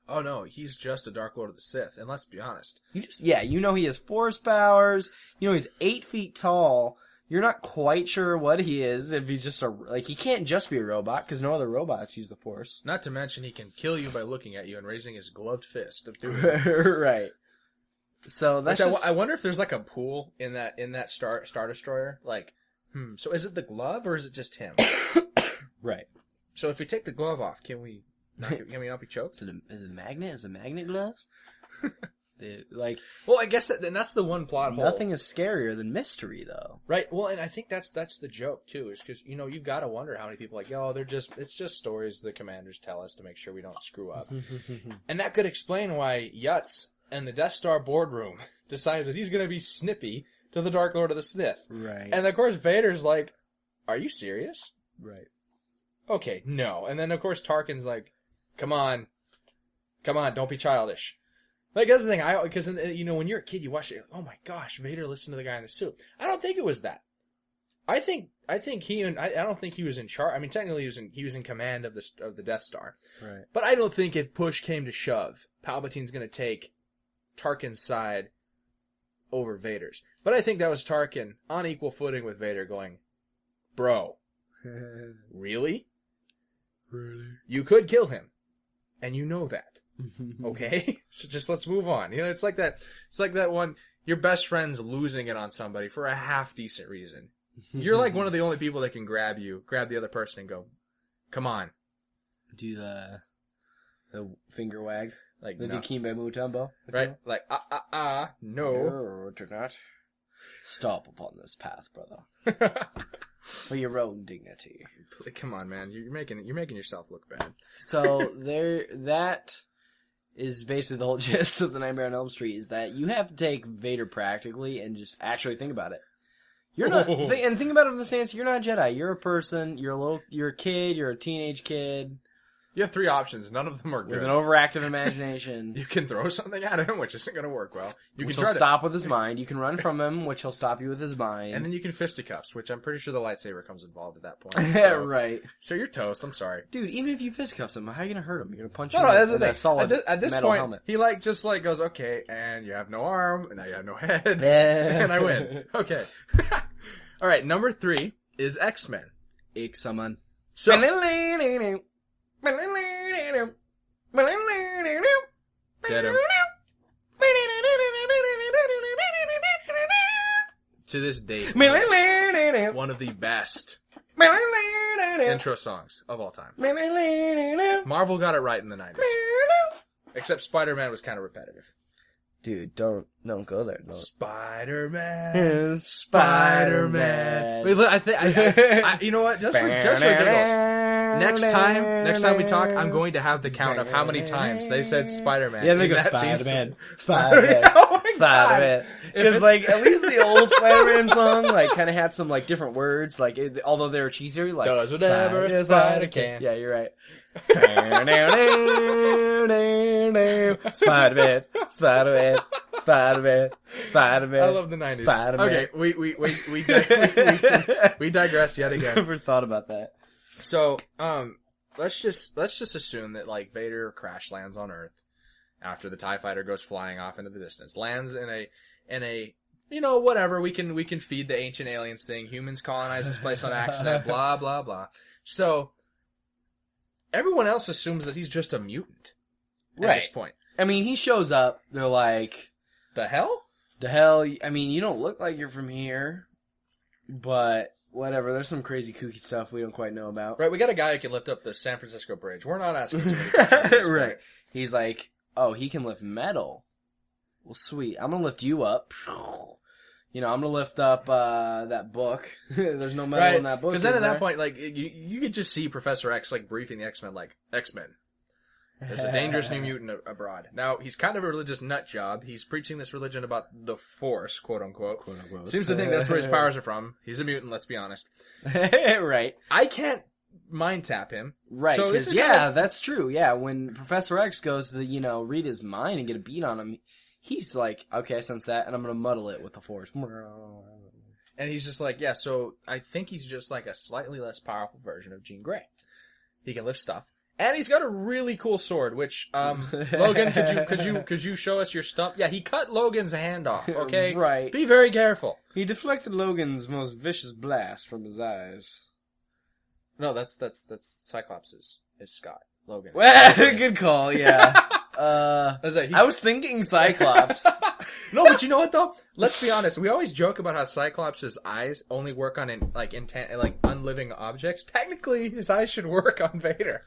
Oh no, he's just a Dark Lord of the Sith, and let's be honest. You know he has force powers, you know he's 8 feet tall, you're not quite sure what he is, if he's just he can't just be a robot, because no other robots use the force. Not to mention he can kill you by looking at you and raising his gloved fist. Right. So that's I wonder if there's like a pool in that Star Destroyer. Like, so is it the glove or is it just him? Right. So if we take the glove off, can we not be choked? Is it a magnet? Is it a magnet glove? Well, I guess that's the one plot hole. Nothing is scarier than mystery, though. Right. Well, and I think that's the joke too, is because you know you've got to wonder how many people are like, oh, it's just stories the commanders tell us to make sure we don't screw up, and that could explain why Yutz and the Death Star boardroom decides that he's going to be snippy to the Dark Lord of the Sith. Right. And of course Vader's like, are you serious? Right. Okay, no. And then of course Tarkin's like, come on, don't be childish. Like, that's the thing, because, you know, when you're a kid, you watch it, oh my gosh, Vader listened to the guy in the suit. I don't think it was that. I don't think he was in charge. I mean, technically he was in command of the Death Star. Right. But I don't think if push came to shove, Palpatine's gonna take Tarkin's side over Vader's. But I think that was Tarkin on equal footing with Vader going, bro, really? Really? You could kill him. And you know that. Okay? So just let's move on. You know, it's like that one, your best friend's losing it on somebody for a half decent reason. You're like one of the only people that can grab the other person and go, come on. Do the finger wag. Like the no. Dikembe Mutombo. Right? Like, no. Do not stop upon this path, brother. For your own dignity. Come on, man. You're making yourself look bad. So that is basically the whole gist of the Nightmare on Elm Street, is that you have to take Vader practically and just actually think about it. You're not, and think about it from the stance, you're not a Jedi. You're a person. You're a kid. You're a teenage kid. You have 3 options. None of them are good. With an overactive imagination. You can throw something at him, which isn't going to work well. Which he'll stop with his mind. You can run from him, which he'll stop you with his mind. And then you can fisticuffs, which I'm pretty sure the lightsaber comes involved at that point. So, right. So you're toast. I'm sorry. Dude, even if you fisticuffs him, how are you going to hurt him? You're going to punch him that's the with a solid at this metal point, helmet. He just goes, okay, and you have no arm, and now you have no head, and I win. Okay. All right, number 3 is X-Men. X-Men. So... Get him. To this date, one of the best intro songs of all time. Marvel got it right in the 90s. Except Spider-Man was kind of repetitive. Dude, don't go there. No. Spider-Man. Wait, look, I you know what? Just for giggles. next time we talk, I'm going to have the count of how many times they said Spider-Man. Yeah, they go in that Spider-Man. theme song. Spider-Man. Oh my Spider-Man. God. Because, like, at least the old Spider-Man song, like, kind of had some, like, different words. Like, although they were cheesier, like... Does whatever a spider can. Yeah, you're right. Spider-Man. Spider-Man. Spider-Man. Spider-Man. I love the 90s. Spider-Man. Okay, we digress yet again. Never thought about that. So, let's just assume that like Vader crash lands on Earth after the TIE fighter goes flying off into the distance, lands in a you know, whatever, we can feed the ancient aliens thing. Humans colonize this place on accident. Blah blah blah. So everyone else assumes that he's just a mutant at this point. I mean, he shows up. They're like, The hell? the hell? I mean, you don't look like you're from here, but whatever. There's some crazy kooky stuff we don't quite know about. Right, we got a guy who can lift up the San Francisco Bridge. We're not asking too many questions at this point. Right. He's like, oh, he can lift metal. Well, sweet. I'm gonna lift you up. You know, I'm gonna lift up that book. There's no metal in that book. Because then is at that there? point, like, you could just see Professor X, like, briefing the X-Men, like, X-Men. There's a dangerous new mutant abroad. Now, he's kind of a religious nut job. He's preaching this religion about the Force, quote unquote. Seems to think that's where his powers are from. He's a mutant, let's be honest. Right. I can't mind tap him. Right, So because, this is kind of- that's true. Yeah, when Professor X goes to, you know, read his mind and get a beat on him, he's like, okay, I sense that, and I'm going to muddle it with the Force. And he's just like, yeah, so I think he's just like a slightly less powerful version of Jean Grey. He can lift stuff. And he's got a really cool sword, which, Logan, could you show us your stump? Yeah, he cut Logan's hand off, okay? Right. Be very careful. He deflected Logan's most vicious blast from his eyes. No, that's Cyclops' is Scott. Logan. Good call, yeah. I was thinking Cyclops. No, but you know what though? Let's be honest. We always joke about how Cyclops' eyes only work on unliving objects. Technically, his eyes should work on Vader.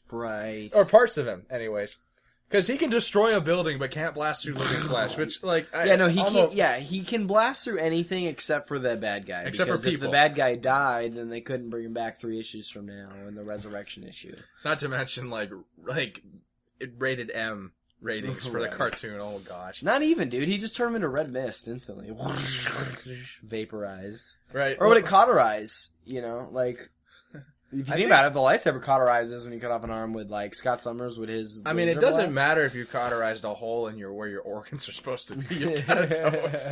Right. Or parts of him, anyways. Because he can destroy a building, but can't blast through living flesh. Which, like, he can blast through anything except for the bad guy. Except for because if people. the bad guy died, then they couldn't bring him back 3 issues from now in the resurrection issue. Not to mention, like rated M ratings for the Right. cartoon. Oh gosh. Not even, dude. He just turned him into red mist instantly. Vaporized. Right. Or would it cauterize? You know, like... If you think about it, the lightsaber cauterizes when you cut off an arm with, like, Scott Summers with his... I mean, it laser doesn't blast. matter if you cauterized a hole in where your organs are supposed to be. You're comatose.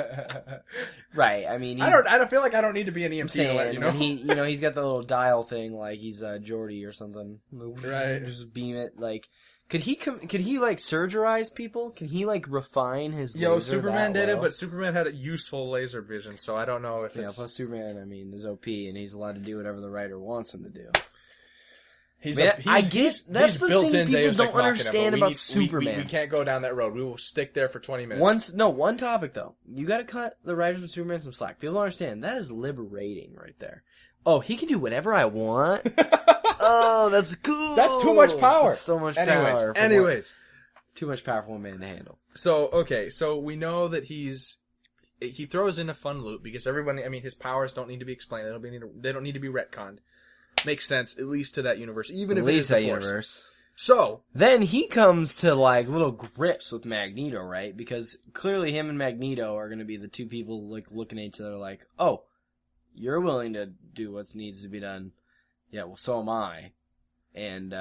Right, I mean... I don't feel like I don't need to be an EMT to let you know. When he's got the little dial thing, like he's Geordie or something. Right. Just beam it, like... Could he like surgerize people? Can he like refine his laser Superman that did it, well? but Superman had a useful laser vision, so I don't know if Yeah, it's... plus Superman, I mean, is OP, and he's allowed to do whatever the writer wants him to do. He's that's the built thing in people Deus don't Ex Machina, understand but about we Superman. We can't go down that road. We will stick there for 20 minutes. One topic though. You gotta cut the writers of Superman some slack. People don't understand. That is liberating right there. Oh, he can do whatever I want? Oh, that's cool. That's too much power. That's so much Anyways, power. anyways. Too much power for one man to handle. So we know that he throws in a fun loop because everybody, I mean, his powers don't need to be explained. They don't need to be retconned. Makes sense, at least to that universe, even if it is the Force. Universe. So Then he comes to like little grips with Magneto, right? Because clearly him and Magneto are going to be the two people like looking at each other like, oh, you're willing to do what needs to be done. Yeah, well, so am I. And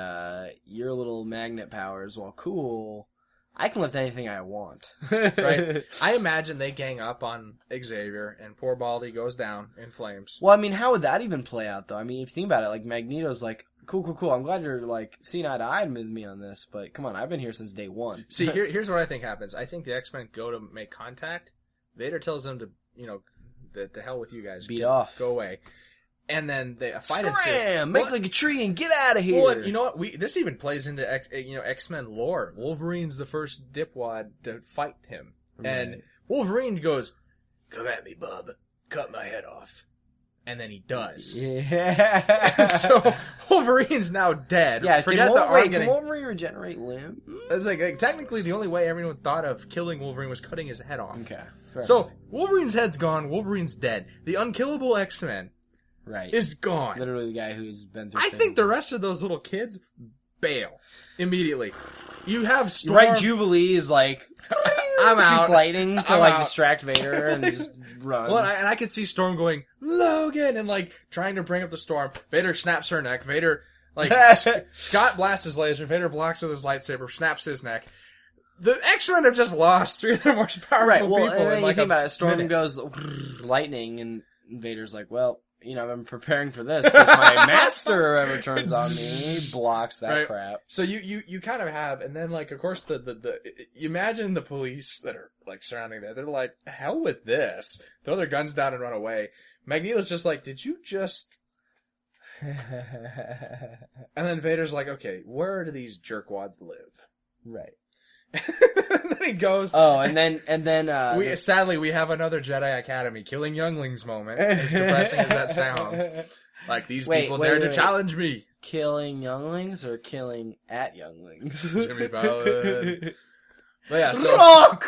your little magnet powers, while cool, I can lift anything I want. right, I imagine they gang up on Xavier, and poor Baldy goes down in flames. Well, I mean, how would that even play out, though? I mean, if you think about it, like, Magneto's like, cool. I'm glad you're, like, seeing eye to eye with me on this, but come on, I've been here since day one. See, here's what I think happens. I think the X-Men go to make contact. Vader tells them to, the hell with you guys. Beat off. Go away. And then they fight Scram! Make like a tree and get out of here! Well, you know what? This even plays into X-Men lore. Wolverine's the first dipwad to fight him, and Right. Wolverine goes, "Come at me, bub. Cut my head off." And then he does. Yeah. So Wolverine's now dead. Yeah, Forget can Wolverine regenerate limb? It's like technically the only way everyone thought of killing Wolverine was cutting his head off. Okay. Fair So enough. Wolverine's head's gone. Wolverine's dead. The unkillable X-Men Right. is gone. Literally the guy who's been through I things. think the rest of those little kids bail immediately. You have Storm. Right, Jubilee is like, I'm out. shoots lightning to I'm like out. distract Vader and just runs. Well, and I could see Storm going, Logan, and like trying to bring up the Storm. Vader snaps her neck. Vader, like, Scott blasts his laser. Vader blocks with his lightsaber, snaps his neck. The X-Men have just lost 3 of their most powerful right, well, people and in like you think a about it, Storm minute. goes lightning, and Vader's like, well, you know, I've been preparing for this because my master ever turns on me. He blocks that Right. crap. So you kind of have, and then like of course the you imagine the police that are like surrounding that. They're like, hell with this. Throw their guns down and run away. Magneto's just like, did you just? And then Vader's like, okay, where do these jerkwads live? Right. And then he goes. Oh, and then Sadly, we have another Jedi Academy killing younglings moment. As depressing as that sounds. Like, these people dared to challenge me. Killing younglings or killing at younglings? Jimmy Ballard. But yeah, so Rock!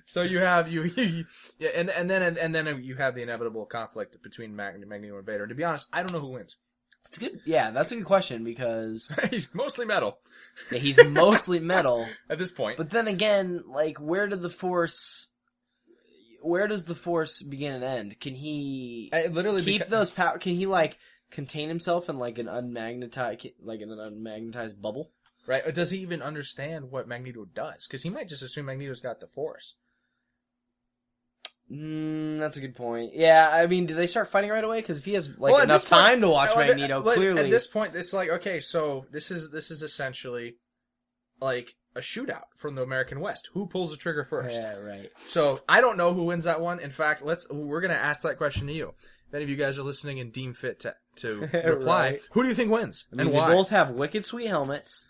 so you have yeah, and then you have the inevitable conflict between Magneto and Vader. And to be honest, I don't know who wins. It's good. Yeah, that's a good question because He's mostly metal he's mostly metal. at this point. But then again, like, where does the Force begin and end? Can he Literally keep those power? Can he like contain himself in like an unmagnetized bubble? Right? Or does he even understand what Magneto does? Because he might just assume Magneto's got the Force. That's a good point. Yeah, I mean, do they start fighting right away? Because if he has like Well, at enough this point- time to watch well, Magneto, clearly at this point, it's like, okay, so this is essentially like a shootout from the American West. Who pulls the trigger first? Yeah, right. So I don't know who wins that one. In fact, we're gonna ask that question to you. If any of you guys are listening and deem fit to reply, Right. who do you think wins I mean, and they why? both have wicked sweet helmets.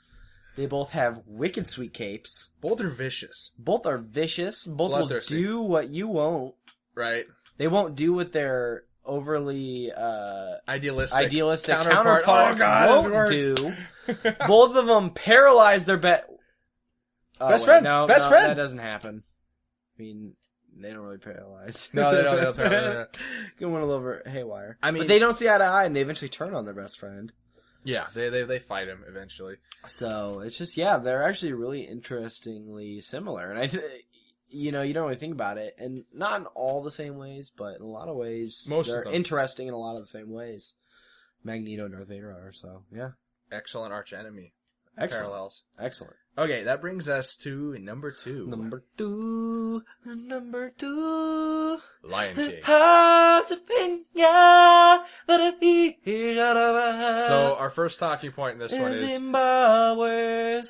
They both have wicked sweet capes. Both are vicious, Both are vicious. Both will Bloodthirsty. do what you won't. right? They won't do what their overly Idealistic counterparts Oh God, this won't works. do. Both of them paralyze their Best friend. No, Best friend. That doesn't happen. I mean, they don't really paralyze. No, they don't. They don't paralyze. Going a little over haywire. I mean- but they don't see eye to eye, and they eventually turn on their best friend. Yeah, they fight him eventually. So it's just they're actually really interestingly similar, and you don't really think about it, and not in all the same ways, but in a lot of ways, Most of they're them. interesting in a lot of the same ways. Magneto and Darth Vader are, so yeah, Excellent archenemy excellent, parallels. excellent. Okay, that brings us to number 2. Number two. Lion King. So our first talking point in this one is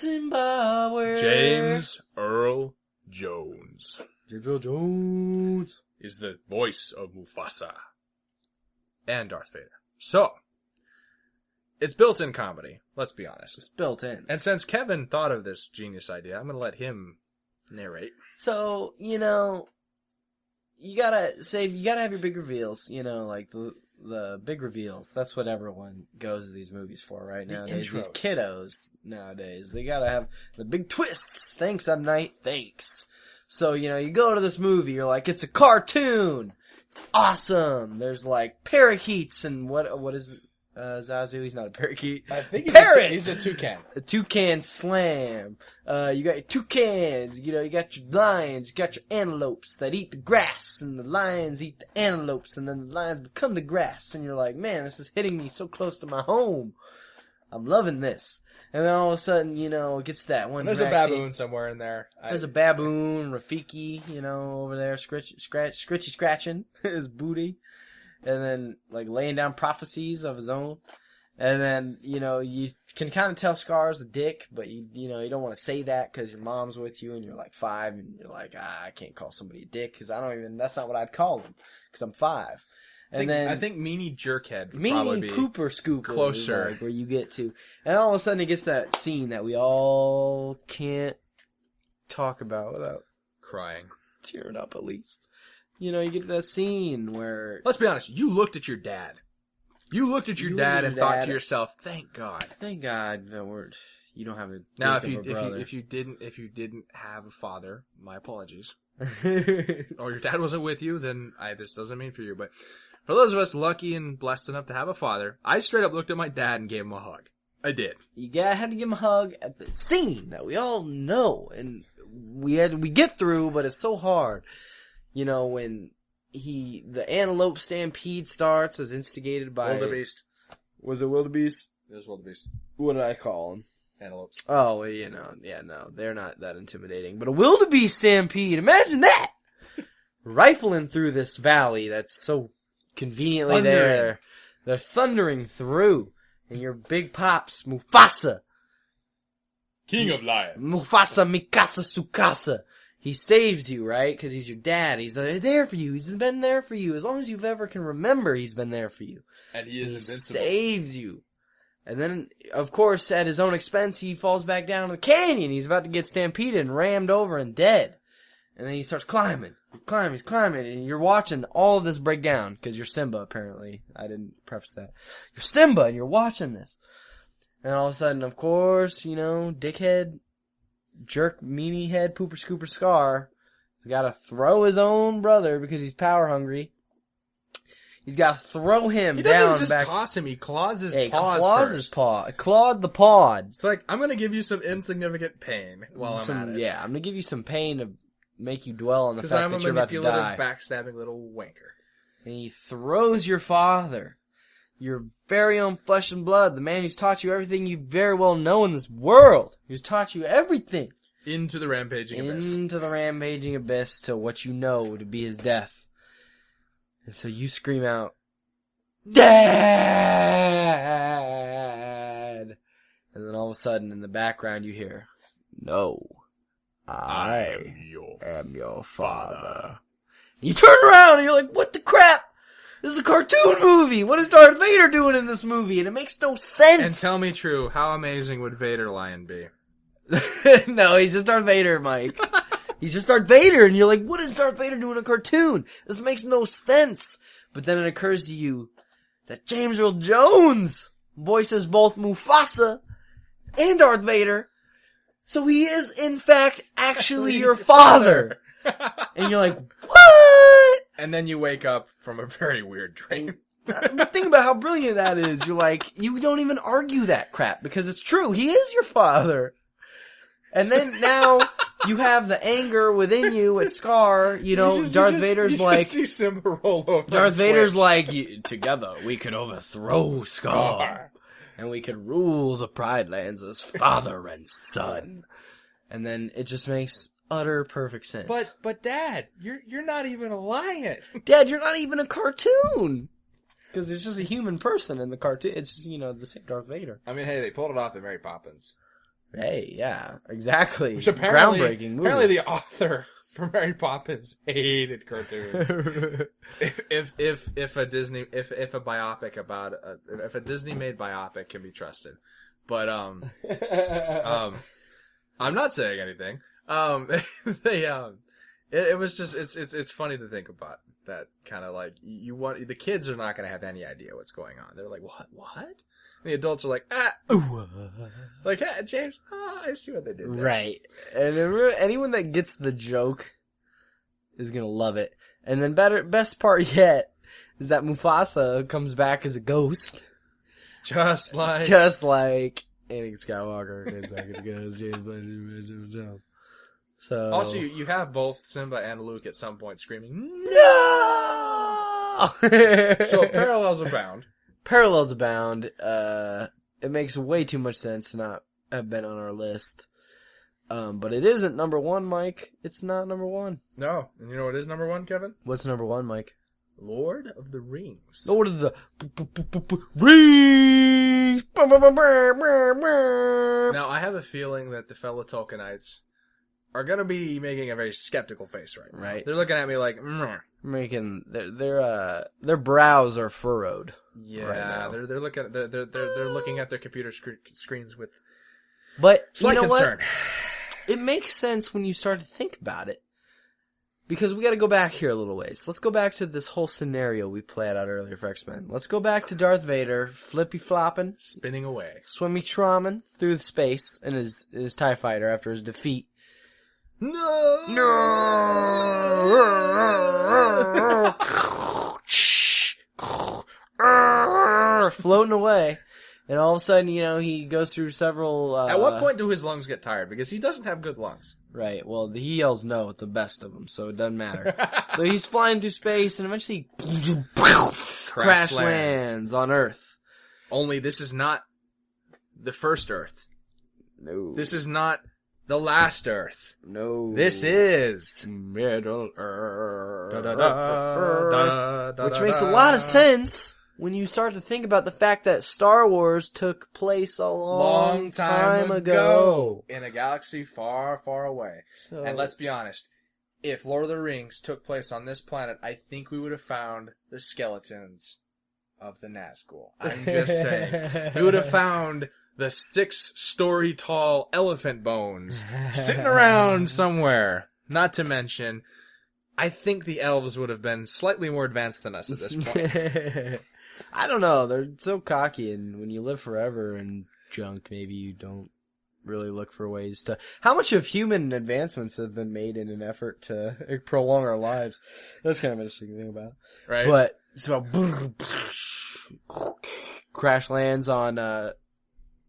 Zimbabwe. James Earl Jones James Earl Jones. is the voice of Mufasa and Darth Vader. So, it's built-in comedy, let's be honest. It's built in. And since Kevin thought of this genius idea, I'm going to let him narrate. So, you gotta have your big reveals, like the big reveals. That's what everyone goes to these movies for right nowadays. These intros. kiddos nowadays, they gotta have the big twists. Thanks, M. Night. Thanks. So, you go to this movie, you're like, it's a cartoon. It's awesome. There's like parakeets and what is Zazu? He's not a parakeet. I think Parrot! he's a toucan. A toucan slam. You got your toucans, you got your lions, you got your antelopes that eat the grass, and the lions eat the antelopes, and then the lions become the grass, and you're like, man, this is hitting me so close to my home. I'm loving this. And then all of a sudden, it gets that one. There's a Drax baboon somewhere in there. There's a baboon, Rafiki, over there, scritchy scratching his booty. And then, laying down prophecies of his own. And then, you can kind of tell Scar's a dick, but you don't want to say that because your mom's with you and you're 5 and you're like, I can't call somebody a dick because that's not what I'd call them because I'm 5. I think Meanie Jerkhead would probably Meanie be Pooper Scooper closer. is where you get to. And all of a sudden it gets that scene that we all can't talk about without crying. tearing up at least. You get to that scene where... Let's be honest, you looked at your dad. You looked at your dad and thought to yourself, thank God. Thank God that you don't have a Now, dick of a brother. if you didn't have a father, my apologies. Or your dad wasn't with you, then this doesn't mean for you. But For those of us lucky and blessed enough to have a father, I straight up looked at my dad and gave him a hug. I did. Had to give him a hug at the scene that we all know and we get through, but it's so hard. You know, when the antelope stampede starts as instigated by... Wildebeest. Was it wildebeest? It was wildebeest. What did I call them? Antelopes. Oh, well, no, they're not that intimidating. But a wildebeest stampede, imagine that! Rifling through this valley that's so conveniently there. They're thundering through. And your big pops, Mufasa. King of Lions. Mufasa Mikasa Sukasa. He saves you, right? Because he's your dad. He's there for you. He's been there for you. As long as you ever can remember, he's been there for you. And he is invincible. Saves you. And then, of course, at his own expense, he falls back down the canyon. He's about to get stampeded and rammed over and dead. And then he starts climbing. He's climbing. And you're watching all of this break down. Because you're Simba, apparently. I didn't preface that. You're Simba, and you're watching this. And all of a sudden, of course, dickhead, jerk, meanie head, pooper, scooper, Scar has got to throw his own brother because he's power hungry. He's got to throw him down. He doesn't even just toss him. He claws his paws first. His paw. Clawed the pod. It's like, I'm going to give you some insignificant pain while I'm at it. Yeah, I'm going to give you some pain to make you dwell on the fact that you're about to die. Because I'm a manipulative, backstabbing little wanker. And he throws your father, your very own flesh and blood, the man who's taught you everything you very well know in this world, who's taught you everything. Into the rampaging abyss. Into the rampaging abyss to what you know to be his death. And so you scream out, Dad! And then all of a sudden in the background you hear, No, I am your father. And you turn around and you're like, what the crap? This is a cartoon movie! What is Darth Vader doing in this movie? And it makes no sense! And tell me true, how amazing would Vader Lion be? No, he's just Darth Vader, Mike. He's just Darth Vader, and you're like, what is Darth Vader doing in a cartoon? This makes no sense. But then it occurs to you that James Earl Jones voices both Mufasa and Darth Vader. So he is, in fact, actually your father. And you're like, what? And then you wake up from a very weird dream. But think about how brilliant that is. You're like, you don't even argue that crap because it's true. He is your father. And then now you have the anger within you at Scar. Darth Vader's like, see Simba roll over. Darth Vader's like, together we could overthrow Scar. And we could rule the Pride Lands as father and son. And then it just makes utter perfect sense. But Dad, you're not even a lion. Dad, you're not even a cartoon. Because it's just a human person in the cartoon. It's just, the same Darth Vader. I mean, hey, they pulled it off in Mary Poppins. Hey, yeah, exactly. Which apparently, groundbreaking movie. Apparently the author for Mary Poppins hated cartoons. if a Disney made biopic can be trusted. But I'm not saying anything. It was just it's funny to think about that kind of like the kids are not going to have any idea what's going on. They're like, what? And the adults are like, like, hey, James, I see what they did there. Right. And anyone that gets the joke is going to love it. And then best part yet is that Mufasa comes back as a ghost. Just like Anakin Skywalker comes back as a ghost. James Jones. So also, you have both Simba and Luke at some point screaming, no! So parallels abound. Parallels abound. It makes way too much sense to not have been on our list. But it isn't number one, Mike. It's not number one. No. And you know what is number one, Kevin? What's number one, Mike? Lord of the Rings. Lord of the Rings! Now, I have a feeling that the fellow Tolkienites are going to be making a very skeptical face right now. Right. They're looking at me like, making their brows are furrowed. Yeah, right now. they're looking at their computer screens with but slight you know concern. What? It makes sense when you start to think about it. Because we got to go back here a little ways. Let's go back to this whole scenario we played out earlier for X-Men. Let's go back to Darth Vader flippy flopping, spinning away, swimmy tromming through space in his TIE fighter after his defeat. floating away. And all of a sudden, he goes through several... At what point do his lungs get tired? Because he doesn't have good lungs. Right, well, he yells no at the best of them, so it doesn't matter. So he's flying through space, and eventually crash lands on Earth. Only this is not the first Earth. No. This is not the last Earth. No. This is Middle Earth. Da-da-da, Which makes a lot of sense when you start to think about the fact that Star Wars took place a long time ago. In a galaxy far, far away. So, And let's be honest, if Lord of the Rings took place on this planet, I think we would have found the skeletons of the Nazgul. I'm just saying. We would have found the 6-story tall elephant bones sitting around somewhere. Not to mention, I think the elves would have been slightly more advanced than us at this point. I don't know. They're so cocky, and when you live forever and junk, maybe you don't really look for ways to... How much of human advancements have been made in an effort to prolong our lives? That's kind of interesting to think about. Right. But, so, crash lands on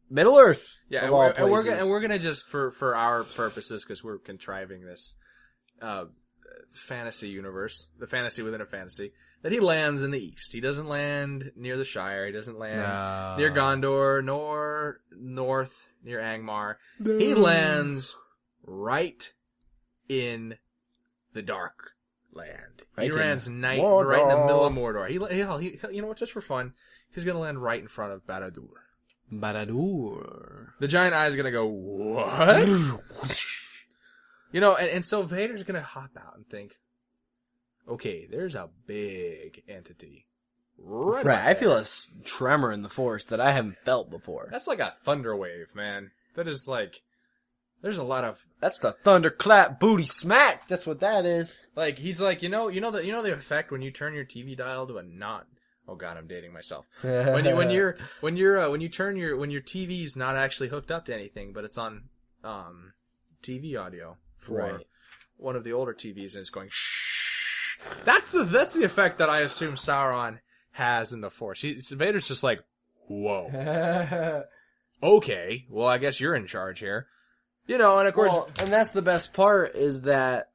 Middle Earth. Yeah, of all and we're places. gonna just, for our purposes, because we're contriving this fantasy universe, the fantasy within a fantasy, that he lands in the east. He doesn't land near the Shire. He doesn't land near Gondor, nor north near Angmar. No. He lands right in the Dark Land. He lands right in the middle of Mordor. He, you know what? Just for fun, he's gonna land right in front of Baradur. The giant eye is gonna go, what? And so Vader's gonna hop out and think, okay, there's a big entity. Right. I feel a tremor in the force that I haven't felt before. That's like a thunder wave, man. That is like, there's a lot of... That's the thunderclap booty smack. That's what that is. Like, he's like, you know the effect when you turn your TV dial to a not... Oh god, I'm dating myself. When your TV's not actually hooked up to anything, but it's on TV audio for one of the older TVs, and it's going shh. That's the effect that I assume Sauron has in the Force. Vader's just like, whoa. Okay, well I guess you're in charge here. And of course, and that's the best part is that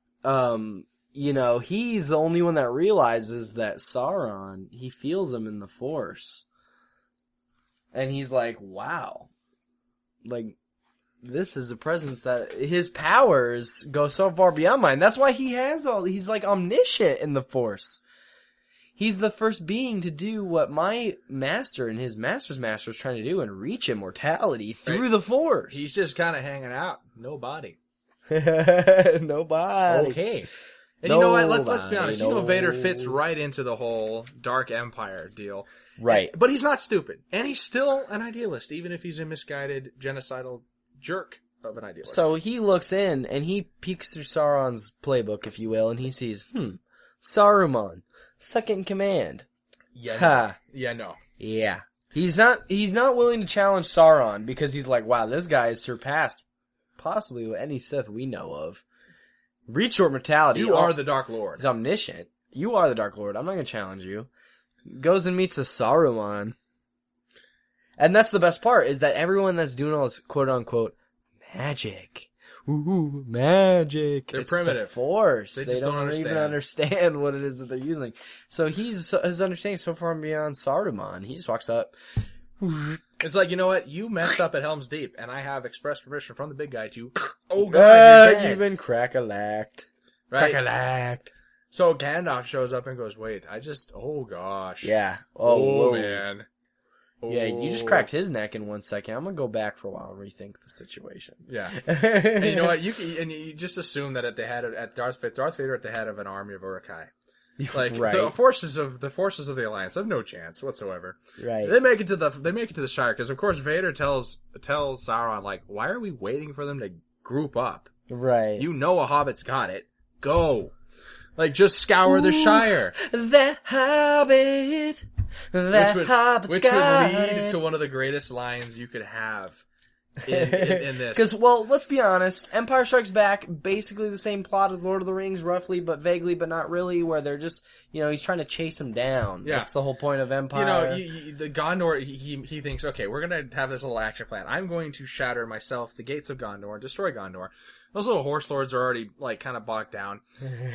he's the only one that realizes that Sauron, he feels him in the Force. And he's like, wow. Like, this is a presence that his powers go so far beyond mine. That's why he's like omniscient in the Force. He's the first being to do what my master and his master's master was trying to do and reach immortality through the Force. He's just kind of hanging out. Nobody. Nobody. Okay. And you know what? Let's be honest. Vader fits right into the whole Dark Empire deal. Right. But he's not stupid. And he's still an idealist, even if he's a misguided, genocidal jerk of an idealist. So he looks in, and he peeks through Sauron's playbook, if you will, and he sees, Saruman, second in command. Yeah. Ha. Yeah, no. Yeah. He's not willing to challenge Sauron, because he's like, wow, this guy has surpassed possibly any Sith we know of. Reach short mortality. You are the Dark Lord. He's omniscient. You are the Dark Lord. I'm not going to challenge you. Goes and meets a Saruman. And that's the best part, is that everyone that's doing all this quote-unquote magic. Ooh, magic. They're it's primitive. The Force. They They just don't don't even understand what it is that they're using. So his understanding so far beyond Saruman. He just walks up. It's like, you know what? You messed up at Helm's Deep, and I have express permission from the big guy to... Oh, God, you've been crack-a-lacked. Right? Crack-a-lacked. So Gandalf shows up and goes, wait, oh, gosh. Yeah. Oh man. Oh. Yeah, you just cracked his neck in 1 second. I'm gonna go back for a while and rethink the situation. Yeah. And you know what? You just assume that at Darth Vader at the head of an army of Uruk-hai. Like right. the forces of the Alliance have no chance whatsoever. Right. They make it to the Shire because of course Vader tells Sauron, like, why are we waiting for them to group up? Right. You know a hobbit's got it. Go. Like, just scour the Shire. That hobbit. That hobbit's which got would lead it. to one of the greatest lines you could have in this. Because, well, let's be honest, Empire Strikes Back, basically the same plot as Lord of the Rings, roughly, but vaguely, but not really, where they're just, he's trying to chase him down. Yeah. That's the whole point of Empire. The Gondor, he thinks, okay, we're going to have this little action plan. I'm going to shatter myself the gates of Gondor, destroy Gondor. Those little horse lords are already, kind of bogged down.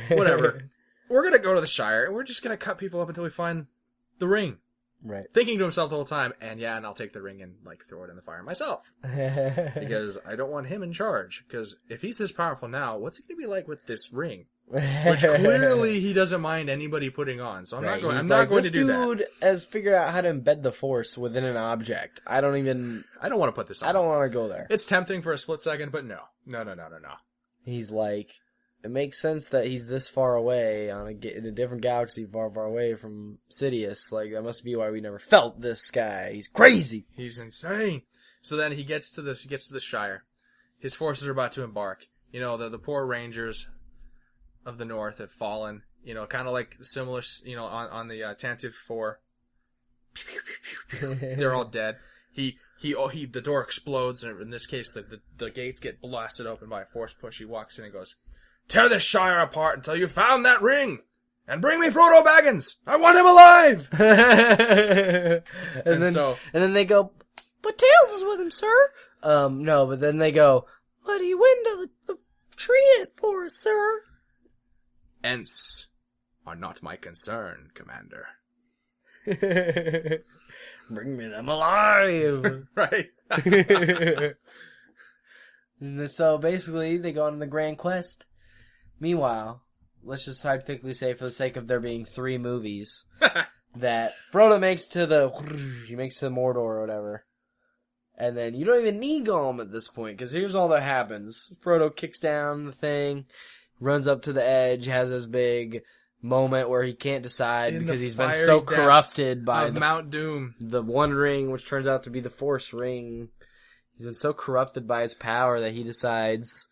Whatever. We're going to go to the Shire, and we're just going to cut people up until we find the ring. Right. Thinking to himself the whole time, and I'll take the ring and, throw it in the fire myself. Because I don't want him in charge. Because if he's this powerful now, what's he going to be like with this ring? Which clearly he doesn't mind anybody putting on. So I'm not going to do that. This dude has figured out how to embed the Force within an object. I don't want to put this on. I don't want to go there. It's tempting for a split second, but no. No. He's like, it makes sense that he's this far away in a different galaxy, far, far away from Sidious. That must be why we never felt this guy. He's crazy. He's insane. So then he gets to the Shire. His forces are about to embark. The poor Rangers of the North have fallen. Kind of like similar. On the Tantive 4. They're all dead. The door explodes, and in this case, the gates get blasted open by a force push. He walks in and goes, "Tear this Shire apart until you found that ring, and bring me Frodo Baggins. I want him alive." and then they go, "But Tails is with him, sir." No, but then they go, "What do you win the treant for, sir?" "Ents are not my concern, Commander." Bring me them alive. Right. And so basically, they go on the Grand Quest. Meanwhile, let's just hypothetically say, for the sake of there being 3 movies, that Frodo makes to Mordor or whatever. And then you don't even need Gollum at this point, because here's all that happens. Frodo kicks down the thing, runs up to the edge, has this big moment where he can't decide because he's been so corrupted by Mount Doom. The One Ring, which turns out to be the Force Ring. He's been so corrupted by his power that he decides,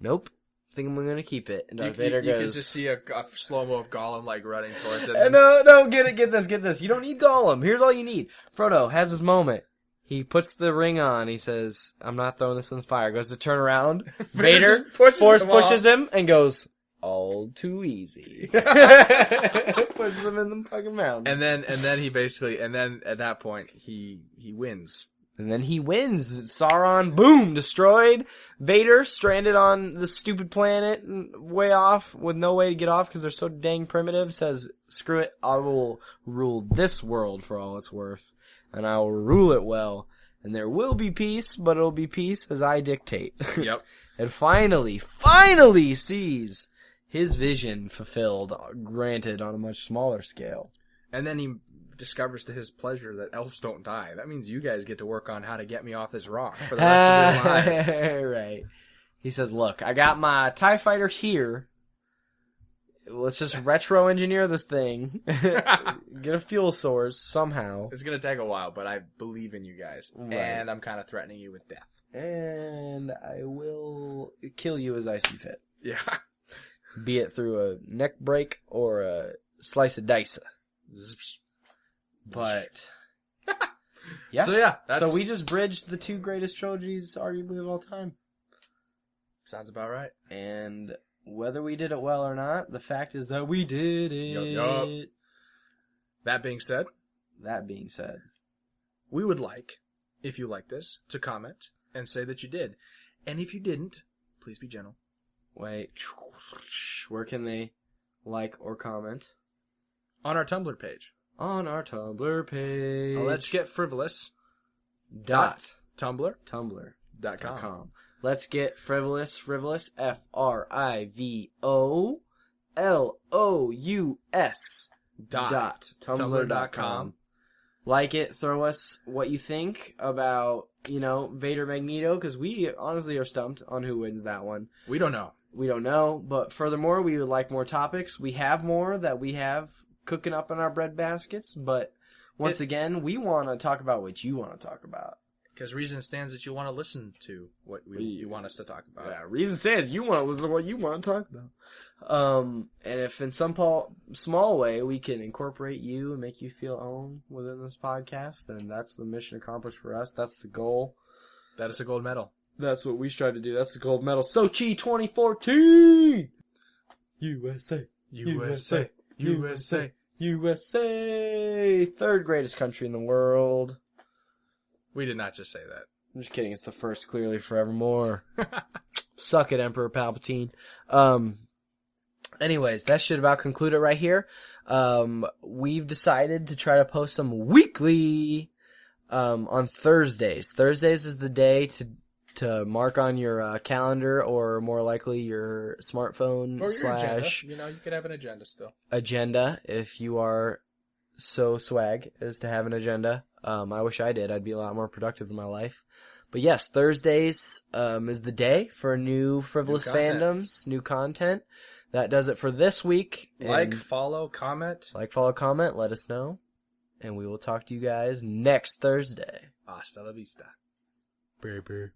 nope, I think I'm going to keep it. And Darth Vader goes... You can just see a slow-mo of Gollum, running towards it. No, get this. You don't need Gollum. Here's all you need. Frodo has his moment. He puts the ring on. He says, I'm not throwing this in the fire. Goes to turn around. Vader Force pushes him and goes, all too easy. Puts him in the fucking mountain. And then he basically, at that point, he wins. And then he wins. Sauron, boom, destroyed. Vader stranded on the stupid planet, way off, with no way to get off because they're so dang primitive, says, screw it, I will rule this world for all it's worth. And I will rule it well. And there will be peace, but it'll be peace as I dictate. Yep. And finally sees his vision fulfilled, granted on a much smaller scale. And then he discovers to his pleasure that elves don't die. That means you guys get to work on how to get me off this rock for the rest of your lives. Right. He says, look, I got my TIE fighter here. Let's just retro engineer this thing. Get a fuel source somehow. It's going to take a while, but I believe in you guys. Right. And I'm kind of threatening you with death. And I will kill you as I see fit. Yeah. Be it through a neck break or a slice of dice. But yeah. So yeah, so we just bridged the 2 greatest trilogies arguably of all time. Sounds about right. And whether we did it well or not, the fact is that we did it. Yup. That being said, we would like, if you like this, to comment and say that you did. And if you didn't, please be gentle. Wait, where can they like or comment? On our Tumblr page. On our Tumblr page. Let's get frivolous. Tumblr.com. Let's get frivolous. FRIVOLOUS. Tumblr.com. Like it. Throw us what you think about, Vader Magneto, because we honestly are stumped on who wins that one. We don't know. But furthermore, we would like more topics. We have more that we have cooking up in our bread baskets, but once again, we want to talk about what you want to talk about. Because reason stands that you want to listen to what you want us to talk about. Yeah, reason stands you want to listen to what you want to talk about. And if in some small way we can incorporate you and make you feel owned within this podcast, then that's the mission accomplished for us. That's the goal. That is a gold medal. That's what we tried to do. That's the gold medal. Sochi 2014! USA. USA. USA. USA! Third greatest country in the world. We did not just say that. I'm just kidding. It's the first, clearly, forevermore. Suck it, Emperor Palpatine. Anyways, that should about conclude it right here. We've decided to try to post them weekly on Thursdays. Thursdays is the day to mark on your calendar, or more likely your smartphone Or your agenda. slash You know, you could have an agenda still. agenda if you are so swag as to have an agenda. I wish I did. I'd be a lot more productive in my life. But yes, Thursdays is the day for new Frivolous New content. Fandoms, new content. That does it for this week. Like, And follow, comment. like, follow, comment, let us know. And we will talk to you guys next Thursday. Hasta la vista. Baby.